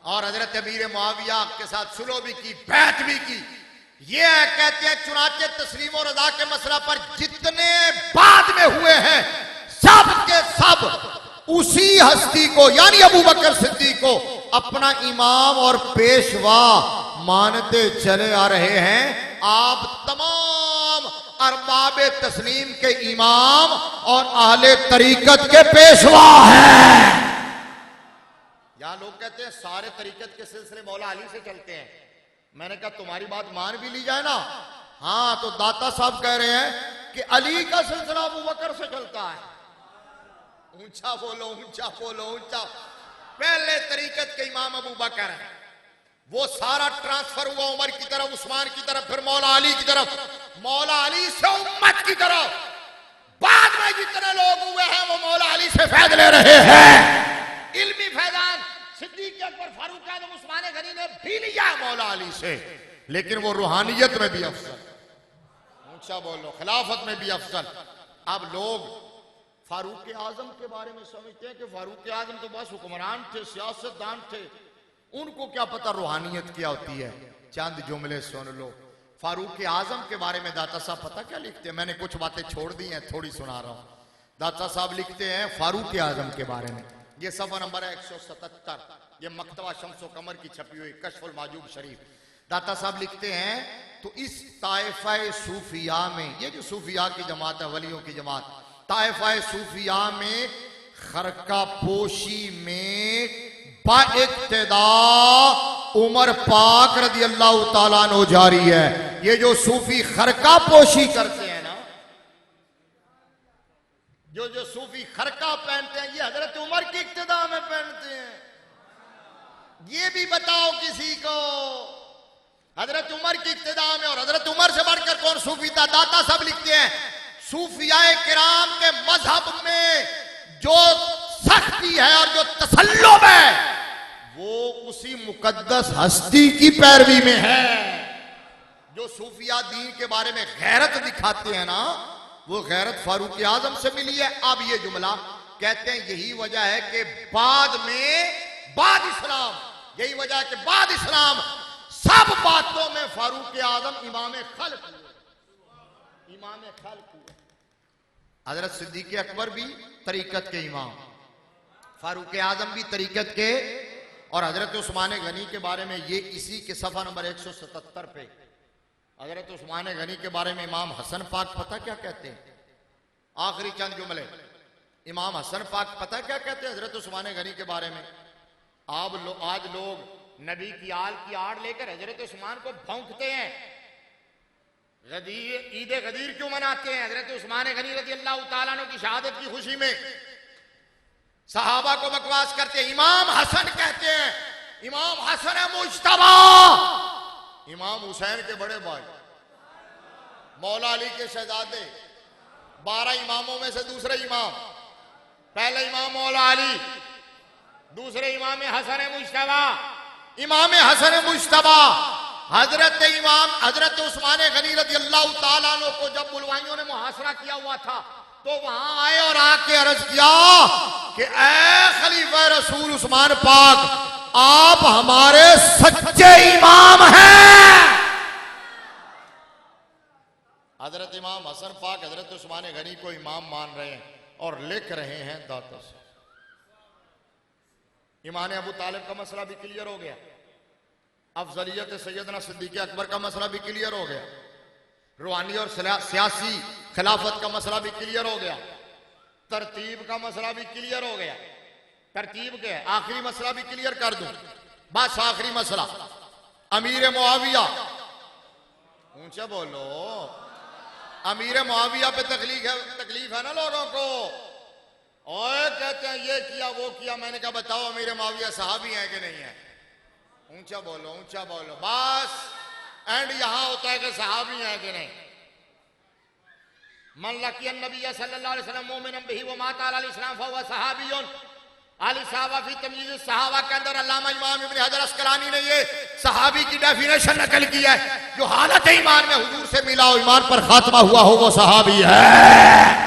और हजरत अमीर मुआविया के साथ सुलह भी की, बैत भी की। ये कहते हैं चुनाचे तस्लीम और रजा के मसला पर जितने बाद में हुए हैं सब के सब उसी हस्ती को यानी अबू बकर सिद्दीक को अपना इमाम और पेशवा मानते चले आ रहे हैं। आप तमाम अरबाब तस्लीम के इमाम और अहले तरीकत के पेशवा हैं। यहां लोग कहते हैं सारे तरीकत के सिलसिले मौला अली से चलते हैं। मैंने कहा तुम्हारी बात मान भी ली जाए ना। हाँ, तो दाता साहब कह रहे हैं कि अली का सिलसिला अबू बकर से चलता है। ऊंचा बोलो, ऊंचा बोलो, ऊंचा। पहले तरीकत के इमाम अबू बकर है, वो सारा ट्रांसफर हुआ उमर की तरफ, उस्मान की तरफ, फिर मौला अली की तरफ, मौला अली से उम्मत की तरफ। बाद में जितने लोग हुए हैं वो मौला अली से फैज़ ले रहे हैं। इल्मी फैजान सिद्दीक अकबर, फारूक आजम, उस्मान गनी ने भी लिया है मौला अली से, लेकिन वो रूहानियत में भी अफसल, ऊंचा बोलो, खिलाफत में भी अफसल। अब लोग फारूक आजम के बारे में समझते हैं कि फारूक आजम तो बस हुक्मरान थे, सियासतदान थे, उनको क्या पता रूहानियत क्या होती है। चंद जुमले सुन लो फारूक आजम के बारे में। दाता साहब पता क्या लिखते हैं, मैंने कुछ बातें छोड़ दी हैं, थोड़ी सुना रहा हूं। दाता साहब लिखते हैं फारूक आजम के बारे में, ये सफा नंबर है 177, ये मकतबा शम्सो कमर की छपी हुई कशफुल माजूब शरीफ। दाता साहब लिखते हैं तो इस ताइफा सूफिया में, ये जो सूफिया की जमात है, वलियों की जमात, ताइफा सूफिया में खरका पोशी में बाइक्तिदा उमर पाक रदी अल्लाह ताला अन्हु जारी है। ये जो सूफी खरका पोशी करते हैं ना, जो सूफी खरका पहनते हैं, ये हजरत उमर की इक्तिदा में पहनते हैं। ये भी बताओ किसी को, हजरत उमर की इक्तिदा में, और हजरत उमर से बढ़कर कौन सूफी था। दाता सब लिखते हैं सूफियाए किराम के मजहब में जो सख्ती है और जो तसल्लुब है वो उसी मुकद्दस हस्ती की पैरवी में है। जो सूफिया दीन के बारे में गैरत दिखाते हैं ना, वो गैरत फारूक आजम से मिली है। अब ये जुमला कहते हैं यही वजह है कि बाद इस्लाम, यही वजह है कि बाद इस्लाम सब बातों में फारूक आजम इमाम खल्क हुए, इमाम खल्क हुए। हजरत सिद्दीक अकबर भी तरीकत के इमाम, फारूक आजम भी तरीकत के, और हजरत उस्मान गनी के बारे में ये इसी के सफा नंबर 177 पे हजरत उस्मान गनी के बारे में इमाम हसन पाक पता क्या कहते हैं। आखिरी चंद जुमले, इमाम हसन पाक पता क्या कहते हैं हजरत उस्मान गनी के बारे में। आज लोग नबी की आल की आड़ लेकर हजरत उस्मान को भौंकते हैं। ईद गदीर क्यों मनाते हैं? हजरत उस्मान गनी रज़ी अल्लाह तआला अन्हु की शहादत की खुशी में सहाबा को बकवास करते हैं। इमाम हसन कहते हैं, इमाम हसन है मुज्तबा, इमाम हुसैन के बड़े भाई, मौला अली के शहजादे, 12 इमामों में से दूसरे इमाम, पहले इमाम मौला अली, दूसरे इमाम हसन मुज्तबा। इमाम हसन मुज्तबा हजरत उस्मान गनी रज़ी अल्लाह तआला अन्हु को जब बुलवाइयों ने मुहासरा किया हुआ था तो वहां आए और आके अर्ज किया कि ऐ खलीफा रसूल उस्मान पाक, आप हमारे सच्चे इमाम हैं। हजरत इमाम हसन पाक हजरत उस्मान गनी को इमाम मान रहे हैं और लिख रहे हैं दाता से। इमाम अबू तालिब का मसला भी क्लियर हो गया, अफजलियत सैयदना सिद्दीक अकबर का मसला भी क्लियर हो गया, रूहानी और सियासी खिलाफत का मसला भी क्लियर हो गया, तरतीब का मसला भी क्लियर हो गया। तरतीब के आखिरी मसला भी क्लियर कर दूं, बस आखिरी मसला अमीर मुआविया, ऊंचा बोलो, अमीर मुआविया पे तकलीफ है ना लोगों को। और कहते हैं ये किया वो किया, मैंने कहा बताओ अमीर मुआविया सहाबी है कि नहीं है? ऊंचा बोलो, ऊंचा बोलो। बस एंड यहां होता है कि सहाबी है कि नहीं। मन लकियन नबी सल्लल्लाहु अलैहि वसल्लम मोमिनन बिही व माता अलल इस्लाम फहुव सहाबियुन। अली साहबा फी तमयीज सहाबा के अंदर अल्लामा इमाम इब्न हजर अस्कलानी ने ये सहाबी की डेफिनेशन नकल की है, जो हालत ईमान में हुजूर से मिला हो, ईमान पर खात्मा हुआ हो, वो सहाबी है।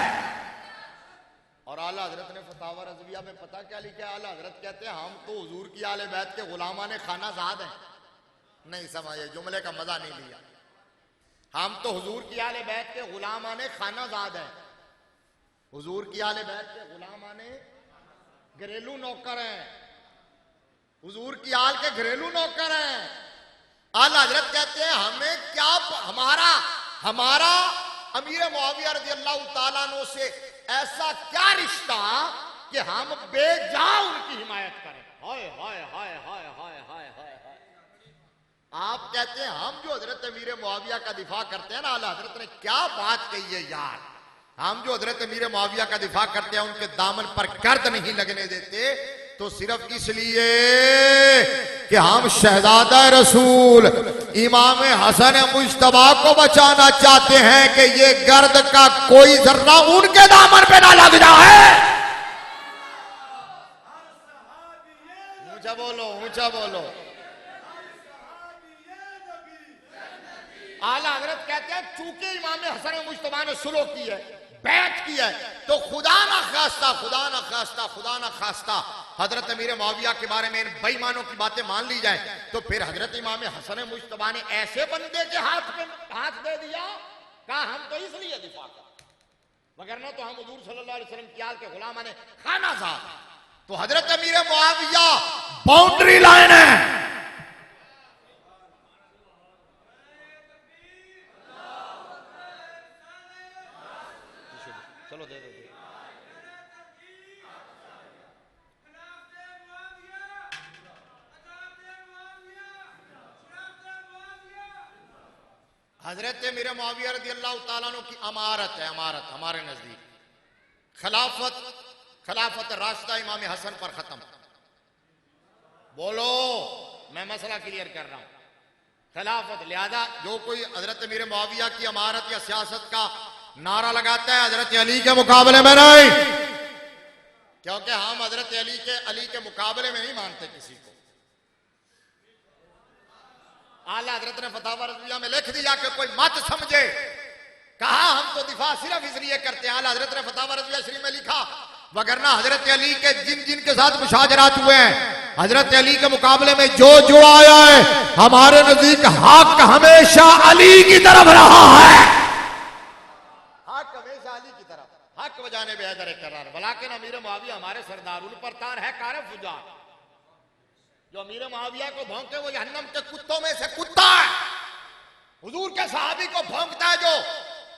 और आला हजरत ने फतावा रज़विया में पता क्या लिखा है? आला हजरत कहते हैं हम तो हुजूर की आले बैत के गुलामा ने खाना ज़ाद है। नहीं समझे, जुमले का मजा नहीं लिया। हम तो हुजूर की आले बैत के गुलामा ने खाना ज़ाद है। हुजूर की आले बैत के गुलामा ने घरेलू नौकर हैं, हुजूर की आल के घरेलू नौकर हैं। आला हजरत कहते हैं हमें क्या, हमारा अमीर मुआविया रज़ी अल्लाह तआला अन्हु से ऐसा क्या रिश्ता कि हम बेजा उनकी हिमायत करें। हाय हाय हाय हाय हाय हाय हाय। आप कहते हैं हम जो हजरत अमीर मुआविया का दिफा करते हैं ना, आला हजरत ने क्या बात कही है यार। हम जो हजरत अमीर मुआविया का दिफा करते हैं, उनके दामन पर गर्द नहीं लगने देते, तो सिर्फ इसलिए कि हम शहजादा रसूल इमाम हसन मुज्तबा को बचाना चाहते हैं कि ये गर्द का कोई जर्रा उनके दामन पे ना लग जाए। ऊंचा बोलो, ऊंचा बोलो। आला हजरत कहते हैं चूंकि इमाम हसन मुज्तबा ने सुलह की है, बैत की है, तो खुदा ना खास्ता, खुदा ना खास्ता, खुदा ना खास्ता हजरत अमीर मुआविया के बारे में इन बेईमानों की बातें मान ली जाए, तो फिर हजरत इमाम हसन मुज्तबा ने ऐसे बंदे के हाथ दे दिया, कहा हम तो इसलिए दिफा कर, वगरना तो हम हुजूर सल्लल्लाहु अलैहि वसल्लम की आल के गुलाम ने खाना साहब। तो हजरत अमीर मुआविया बाउंड्री लाइन है। चलो दे दो। हजरत मीर मुआविया रज़ी अल्लाह तआला अन्हु की अमारत है, अमारत हमारे नजदीक खिलाफत रास्ता इमाम हसन पर खत्म। बोलो, मैं मसला क्लियर कर रहा हूं। खिलाफत, लिहाजा जो कोई हजरत मीर मुआविया की अमारत या सियासत का नारा लगाता है हजरत अली के मुकाबले में नहीं, क्योंकि हम हजरत अली के मुकाबले में नहीं मानते किसी को। आला हजरत ने फतावा रज़विया में लिख दिया कि कोई मत समझे, कहा हम तो दिफा सिर्फ इसलिए करते हैं। आला हजरत ने फतावा रज़विया शरीफ में लिखा, वगरना हजरत अली के जिन के साथ मुशाजरात हुए हैं, हजरत अली के मुकाबले में जो आया है, हमारे नजदीक हक हमेशा अली की तरफ रहा है। हक हमेशा अली की तरफ, हक बजाने बेहतर करार। वलाकिन अमीर मुआविया हमारे सरदार, उन पर तार है कार फुजार। जो अमीर मुआविया को भौंकते वो जहन्नम के कुत्तों में से कुत्ता है। हुजूर के सहाबी को भौंकता है जो।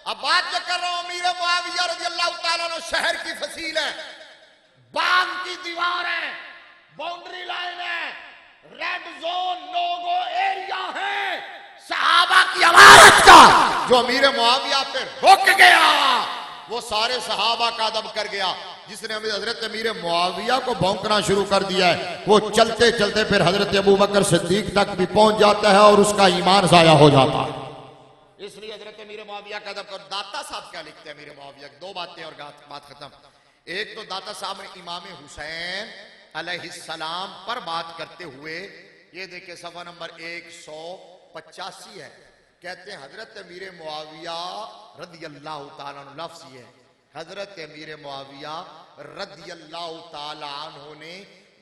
अब बात जो कर रहा हूं, अमीर मुआविया रज़ियल्लाहु ताला अन्हु शहर की फसील है, बाग की दीवार है, बाउंड्री लाइन है, red zone, no go area है सहाबा की अमारत का। जो अमीर मुआविया पे रुक गया वो सारे सहाबा का अदब कर गया। जिसने हजरत अमीर मुआविया को भौंकना शुरू कर दिया है, वो चलते चलते फिर हजरत अबू बकर सिद्दीक तक भी पहुंच जाता है और उसका ईमान जाया हो जाता है। इसलिए हजरत अमीर मुआविया का अदब कर। दाता साहब क्या लिखते हैं अमीर मुआविया? दो बातें और बात खत्म। एक तो दाता साहब ने इमाम हुसैन अलैहिस्सलाम पर बात करते हुए, ये देखिए सफा नंबर 185 है, कहते हैं हजरत अमीर मुआविया रज़ियल्लाहु ताला अन्हु, लफ्ज़ ये है हजरत अमीर मुआविया रज़ियल्लाहु ताला अन्हु ने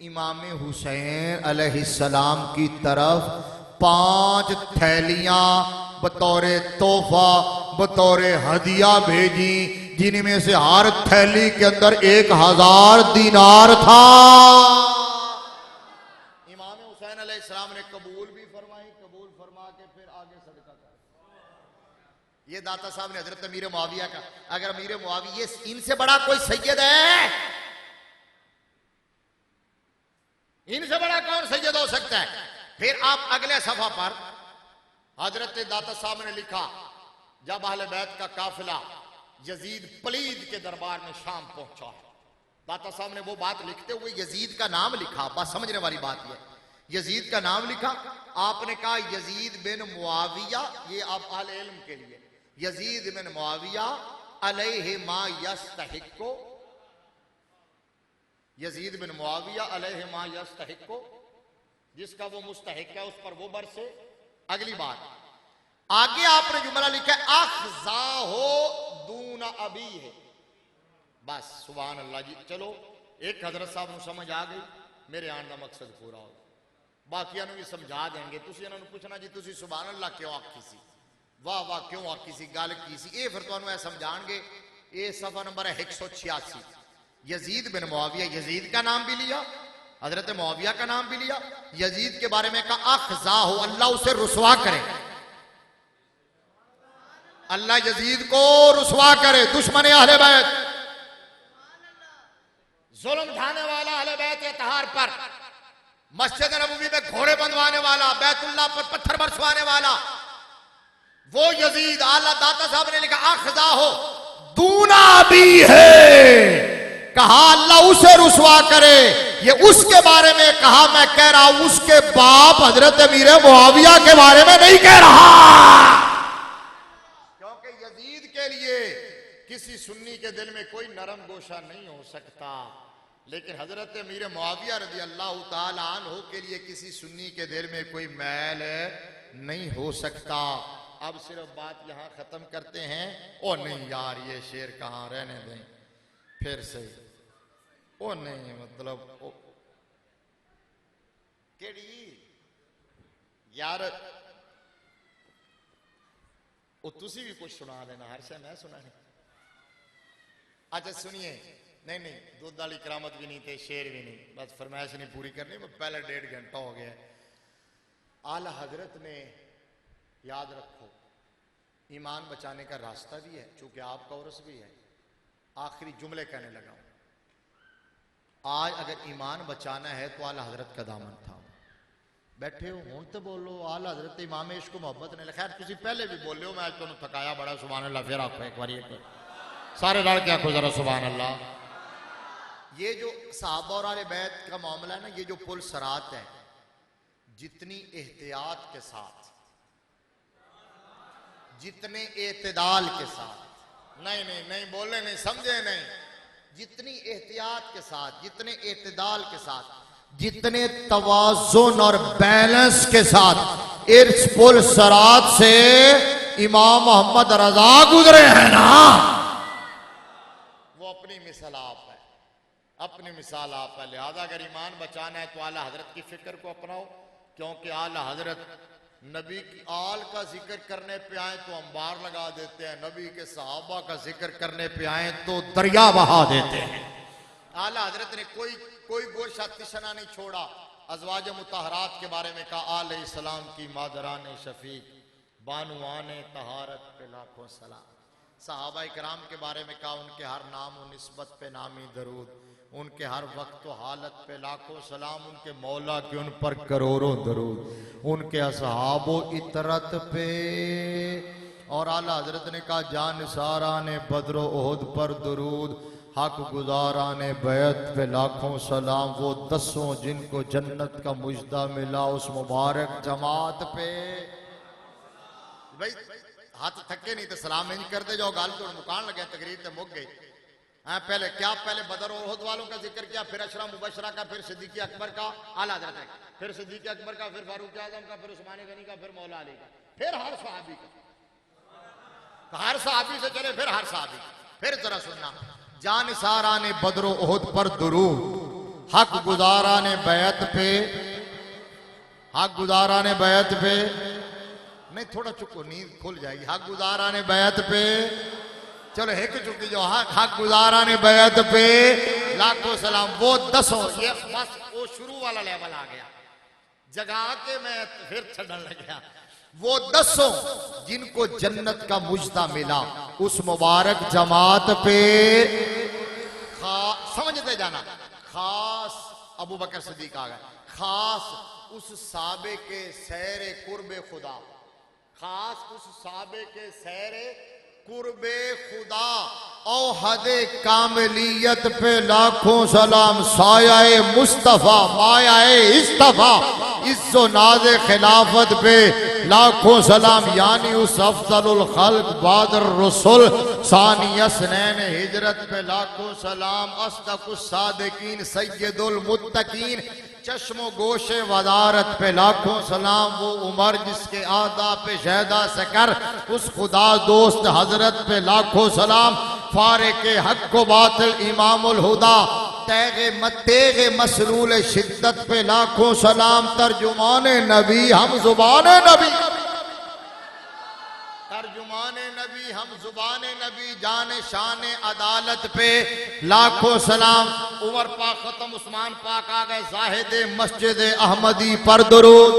इमाम हुसैन अलैहिस्सलाम की तरफ 5 थैलियां बतौरे तोहफा, बतौरे हदिया भेजी, जिनमें से हर थैली के अंदर 1000 दीनार था। इमाम हुसैन अलैहिस्सलाम ने कबूल भी फरमाई, कबूल फरमा के फिर आगे सदका कर। ये दाता साहब ने हजरत अमीर मुआविया का। अगर अमीर मुआविया इनसे बड़ा कोई सैयद है, इनसे बड़ा कौन सैयद हो सकता है? फिर आप अगले सफा पर हजरत दाता साहब ने लिखा, जब अहले बैत का काफिला यजीद पलीद के दरबार में शाम पहुंचा, दाता साहब ने वो बात लिखते हुए यजीद का नाम लिखा। बात समझने वाली बात यह, यजीद का नाम लिखा। आपने कहा यजीद बिन मुआविया, ये आप अहले इल्म के लिए, यजीद बिन मुआविया अलैहि मा यस्तहिक्को, यजीद बिन मुआविया अलैहि मा यस्तहिक्को, जिसका वो मुस्तहिक है उस पर वो बरसे। अगली बात आगे आपने जुमला लिखा है अखज़ाहो दूना अबी है। बस सुभान अल्लाह जी। चलो एक हजरत साहब को समझ आ गई, मेरे आने का मकसद पूरा हो। बाकिया भी समझा देंगे। तुसी इन्होंने पूछना जी तुसी सुभान अल्लाह क्यों आखी सी, वाह वाह क्यों आखी सी, गल की सी, ये फिर तुहानू ऐ समझाएंगे। ये सफा नंबर है 186। यजीद बिन मुआविया, यजीद का नाम भी लिया, हजरत मुआविया का नाम भी लिया, यजीद के बारे में कहा अखज़ाहो, अल्लाह उसे रुसवा करे, अल्लाह यजीद को रुसवा करे। दुश्मन अहले बैत, जुल्म ढाने वाला अहले बैत इत्तहार पर, मस्जिद नबवी में घोड़े बंधवाने वाला, बैतुल्लाह पर पत्थर बरसवाने वाला, वो यजीद। आला दाता साहब ने लिखा अखज़ाहो दूना भी है, कहा अल्लाह उसे रुसवा करे। ये उसके बारे में कहा, मैं कह रहा हूं उसके बाप हजरत अमीर मुआविया के बारे में नहीं कह रहा, क्योंकि यजीद के लिए किसी सुन्नी के दिल में कोई नरम गोशा नहीं हो सकता। लेकिन हजरत अमीर मुआविया रजी अल्लाह ताला अन्हु के लिए किसी सुन्नी के दिल में कोई मैल नहीं हो सकता। अब सिर्फ बात यहां खत्म करते हैं। ओ नहीं यार ये शेर कहां, रहने दें फिर से। ओ नहीं मतलब केड़ी यार, ओ तुसी भी कुछ सुना देना, हर शे मैं सुना नहीं। अच्छा सुनिए, नहीं नहीं दूध वाली करामत भी नहीं थे, शेर भी नहीं, बस फरमाइश नहीं पूरी करनी, पहले 1.5 घंटा हो गया। आला हजरत ने, याद रखो, ईमान बचाने का रास्ता भी है, चूंकि आपका उर्स भी है। आखिरी जुमले कहने लगा हूं, आज अगर ईमान बचाना है तो आला हजरत का दामन था। बैठे हो हूं तो बोलो आला हजरत इमाम इश्क मोहब्बत ने। खैर तुसी पहले भी बोले हो, मैं आज तुम थकाया बड़ा। सुभान अल्लाह, फिर आपको एक बार सारे लड़ के आखो जरा सुभान अल्लाह। ये जो सहाबा और आले बैत का मामला है ना, ये जो पुल सरात है, जितनी एहतियात के साथ, जितने एतदाल के साथ, नहीं नहीं नहीं बोले नहीं, समझे नहीं, जितनी एहतियात के साथ, जितने एतदाल के साथ, जितने तवाज़ुन और बैलेंस के साथ इस पुल सरात से इमाम मोहम्मद रजा गुजरे हैं ना, वो अपनी मिसाल आप है, अपनी मिसाल आप है। लिहाजा अगर ईमान बचाना है तो आला हजरत की फिक्र को अपनाओ, क्योंकि आला हजरत नबी की आल का जिक्र करने पे आए तो अंबार लगा देते हैं, नबी के सहाबा का जिक्र करने पे आए तो दरिया बहा देते हैं। आला हजरत ने कोई गोशा तिशना नहीं छोड़ा। अज़वाज मुतहरात के बारे में कहा, आले सलाम की मादरान शफीक बानुआन तहारत पे लाखों सलाम। सहाबा इकराम के बारे में कहा, उनके हर नाम और निस्बत पे नामी दरूद, उनके हर वक्त और हालत पे लाखों सलाम, उनके मौला के उन पर करोड़ों दरूद, उनके असहाबो इतरत पे। और आला हजरत ने कहा, जान सारा ने बद्रो ओहद पर दरूद, हक गुजारा ने बैत पे लाखों सलाम। वो 10 जिनको जन्नत का मुजदा मिला उस मुबारक जमात पे। भाई हाथ थके नहीं तो सलाम इंज करते जाओ, गाल तो मुकान लगे, तकरीर तो मुक गई। हाँ पहले क्या, पहले बदर और ओहद वालों का जिक्र किया, फिर अशरा मुबशरा का, फिर सिद्दीक़ अकबर का, आला हज़रत का, फिर सिद्दीक़ अकबर का, फिर फारूक आज़म का, फिर उस्मान गनी का, फिर मौला अली का, फिर हर सहाबी का। हर सहाबी से चले फिर हर सहाबी। फिर जरा सुनना, जान सारा ने बदरो ओहद पर दुरूद, हक गुजारा ने बैत पे, हक गुजारा ने बैत पे, नहीं थोड़ा चुको नींद खुल जाएगी। हक गुजारा ने बैत पे, चलो एक चुकी जो हक गुजारा ने बैत पे लाखों सलाम। वो 10, ये बस वो शुरू वाला लेवल आ गया, जगा के मैं फिर छड़न लग गया। वो 10 जिनको जन्नत का मुजदा मिला उस मुबारक जमात पे, समझते जाना, खास अबू बकर सिद्दीक आ गए, खास उस साबे के सैरे कुर्बे खुदा, खास उस साबे के सैरे कुर्बे खुदा और हदे कामिलियत पे लाखों सलाम। साया मुस्तफा माया इस्तफा इज्जो नाज़े खिलाफत पे लाखों सलाम। यानी उस अफजलुल खल्क बादर रसूल सानी असनैन हिजरत पे लाखों सलाम। अस्दकुस सादिकीन सय्यदुल मुत्तकीन चश्मो गोशे वदारत पे लाखों सलाम। वो उमर जिसके आदा पे शहदा से कर उस खुदा दोस्त हजरत पे लाखों सलाम। फारे के हक को बातिल इमामुल हुदा तेगे मसरूल शिद्दत पे लाखों सलाम। तर्जुमान नबी हम जुबान नबी, तर्जुमान नबी हम जुबान नबी, जाने शान अदालत पे लाखों सलाम। उमर पाक खत्म, उस्मान पाक आ गए, जाहिद मस्जिद अहमदी पर दरूद,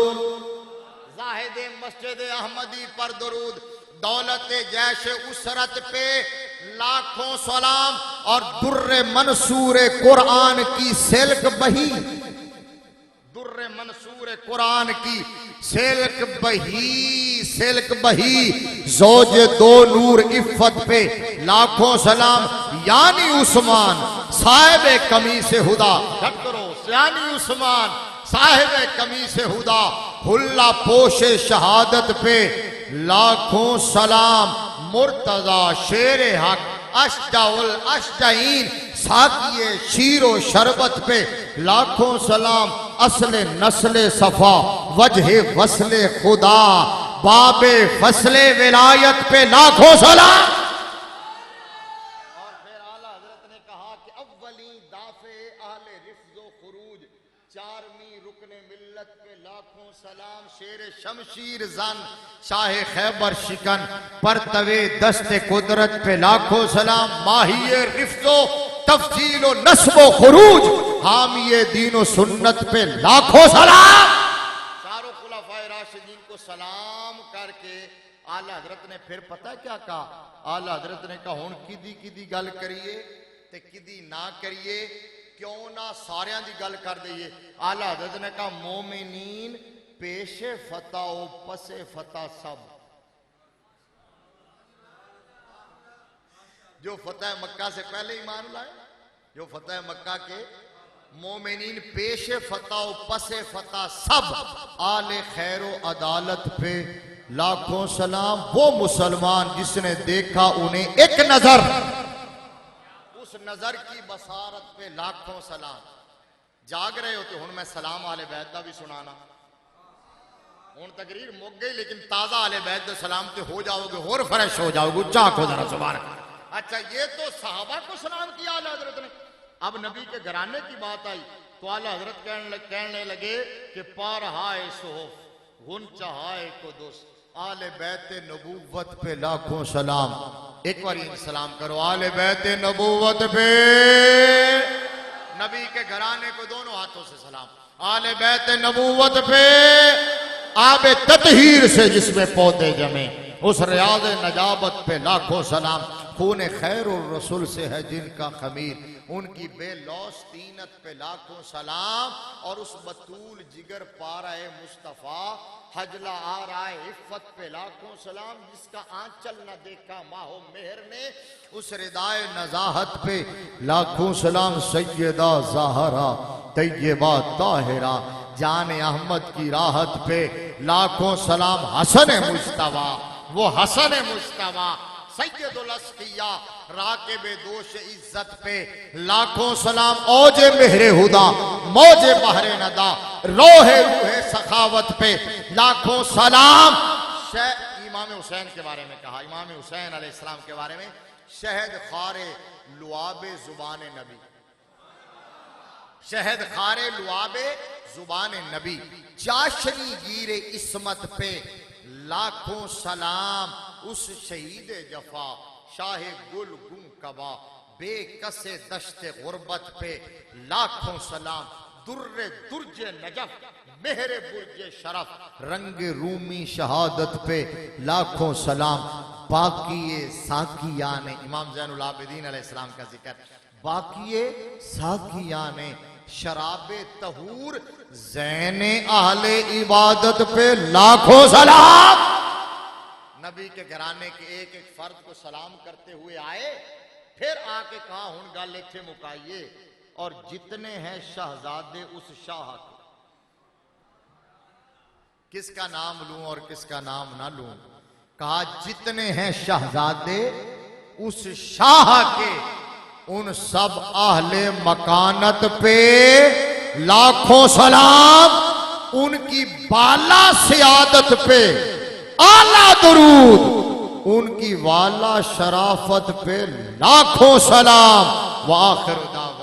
जाहिद मस्जिद अहमदी पर दरूद। दौलत जैश उसरत पे लाखों सलाम। और दुर्रे मंसूर कुरान की सिल्क बही, दुर्रे मंसूर कुरान की सिल्क बही, सिल्क बही जोज दो नूर इफ़्फ़त पे लाखों सलाम। यानी उस्मान साहिब कमी से हुदा, यानी उस्मान साहिब कमी से हुदा हुल्ला पोशे शहादत पे लाखों सलाम। मुर्तजा शेर हक अशजाउल अशजाइन साकिए शीरो शरबत पे लाखों सलाम, असले नस्ले सफा वजहे वसले खुदा, बाबे फसले विलायत पे लाखों सलाम। और फिर आला हजरत ने कहा कि अव्वली दाफे अहले रिफ्ज़ो खुरूज, चारवीं रुकने मिल्लत पे लाखों सलाम, शेर शमशीर जन शाहे खैबर शिकन, परतवे दस्ते कुदरत पे लाखों सलाम, माहिए रिफ्ज़ो तफसीलो नस्बो खुरूज, हामिए दीनो सुन्नत पे लाखों सलाम। चारों खुलाफाए राशिदीन को सलाम करके आला हजरत ने फिर पता क्या कहा? आला हजरत ने कहा हुण किदी किदी गल करिए ते किदी ना करिए, क्यों ना सारियां दी गल कर दईए। आला हजरत ने कहा मोमिनीन पेशे फता ओ पसे फता सब, जो फतेह मक्का से पहले ईमान लाए, जो फतेह मक्का के मोमिनीन पेशे फता ओ पसे फता सब, आले खैरो अदालत पे लाखों सलाम। वो मुसलमान जिसने देखा उन्हें एक नजर, उस नजर की बसारत पे लाखों सलाम। जाग रहे हो तो हुण मैं सलाम आले बैत दा भी सुनाना। हुण तकरीर मुक गई, लेकिन ताजा आले बैत दे सलाम ते हो जाओगे, होर फ्रेश हो जाओगे। उच्चा आखो जरा सुभान अल्लाह। अच्छा, ये तो सहाबा को सलाम किया आला हजरत ने। अब नबी के घराने की बात आई तो आला हजरत कहने लगे कि पार हाय सोहफ गुंचा हाय कुदुस, आले बैते नबूवत पे लाखों सलाम। एक बार सलाम करो, आले बैते नबूवत पे, नबी के घराने को दोनों हाथों से सलाम। आले बैते नबूवत पे, आबे ततहीर से जिसमें पौधे जमे, उस रियाज नजाबत पे लाखों सलाम। खून खैर रसूल से है जिनका खमीर, उनकी बेलौस तीनत पे लाखों सलाम। और उस बतूल जिगर पाराए मुस्तफा हजला आ रहा है इफ्फत पे लाखों सलाम, जिसका आंचल न देखा माहो मेहर ने, उस रिदाए नजाहत पे लाखों सलाम। सैयदा ज़ाहरा तैयबा ताहिरा जान अहमद की राहत पे लाखों सलाम। हसन मुश्तबा, वो हसन मुश्तबा सैयदुल अस्किया राकिबे दोष इज्जत पे लाखों सलाम। औजे मेहरे हुदा मौजे बहरे नदा, रोहे रूहे सखावत पे लाखों सलाम। इमाम हुसैन के बारे में कहा, इमाम हुसैन अलैहिस्सलाम के बारे में, शहद खारे लुआबे जुबान नबी, शहद खारे लुआबे जुबान नबी, चाशनी गिरे इस्मत पे लाखों सलाम। उस शहीद जफा शाहे गुल गुम कबा, बेकसे दश्ते गुर्बत पे लाखों सलाम। दुर्रे दुर्जे नजफ मेहरे बुर्जे शरफ, रंग रूमी शहादत पे लाखों सलाम। बाकिए साकिया ने, इमाम ज़ैनुल आबिदीन अलैहिस्सलाम का जिक्र, बाकिए साकिया ने शराबे तहूर ज़ैने आहले इबादत पे लाखों सलाम। नबी के घराने के एक एक फर्द को सलाम करते हुए आए, फिर आके कहा हुण गल इत्थे मुकाइए, और जितने हैं शहजादे उस शाह के, किसका नाम लूं और किसका नाम ना लूं? कहा जितने हैं शहजादे उस शाह के, उन सब आहले मकानत पे लाखों सलाम। उनकी बाला सियादत पे आला दरूद, उनकी वाला शराफत पे लाखों सलाम। व आखिर दावा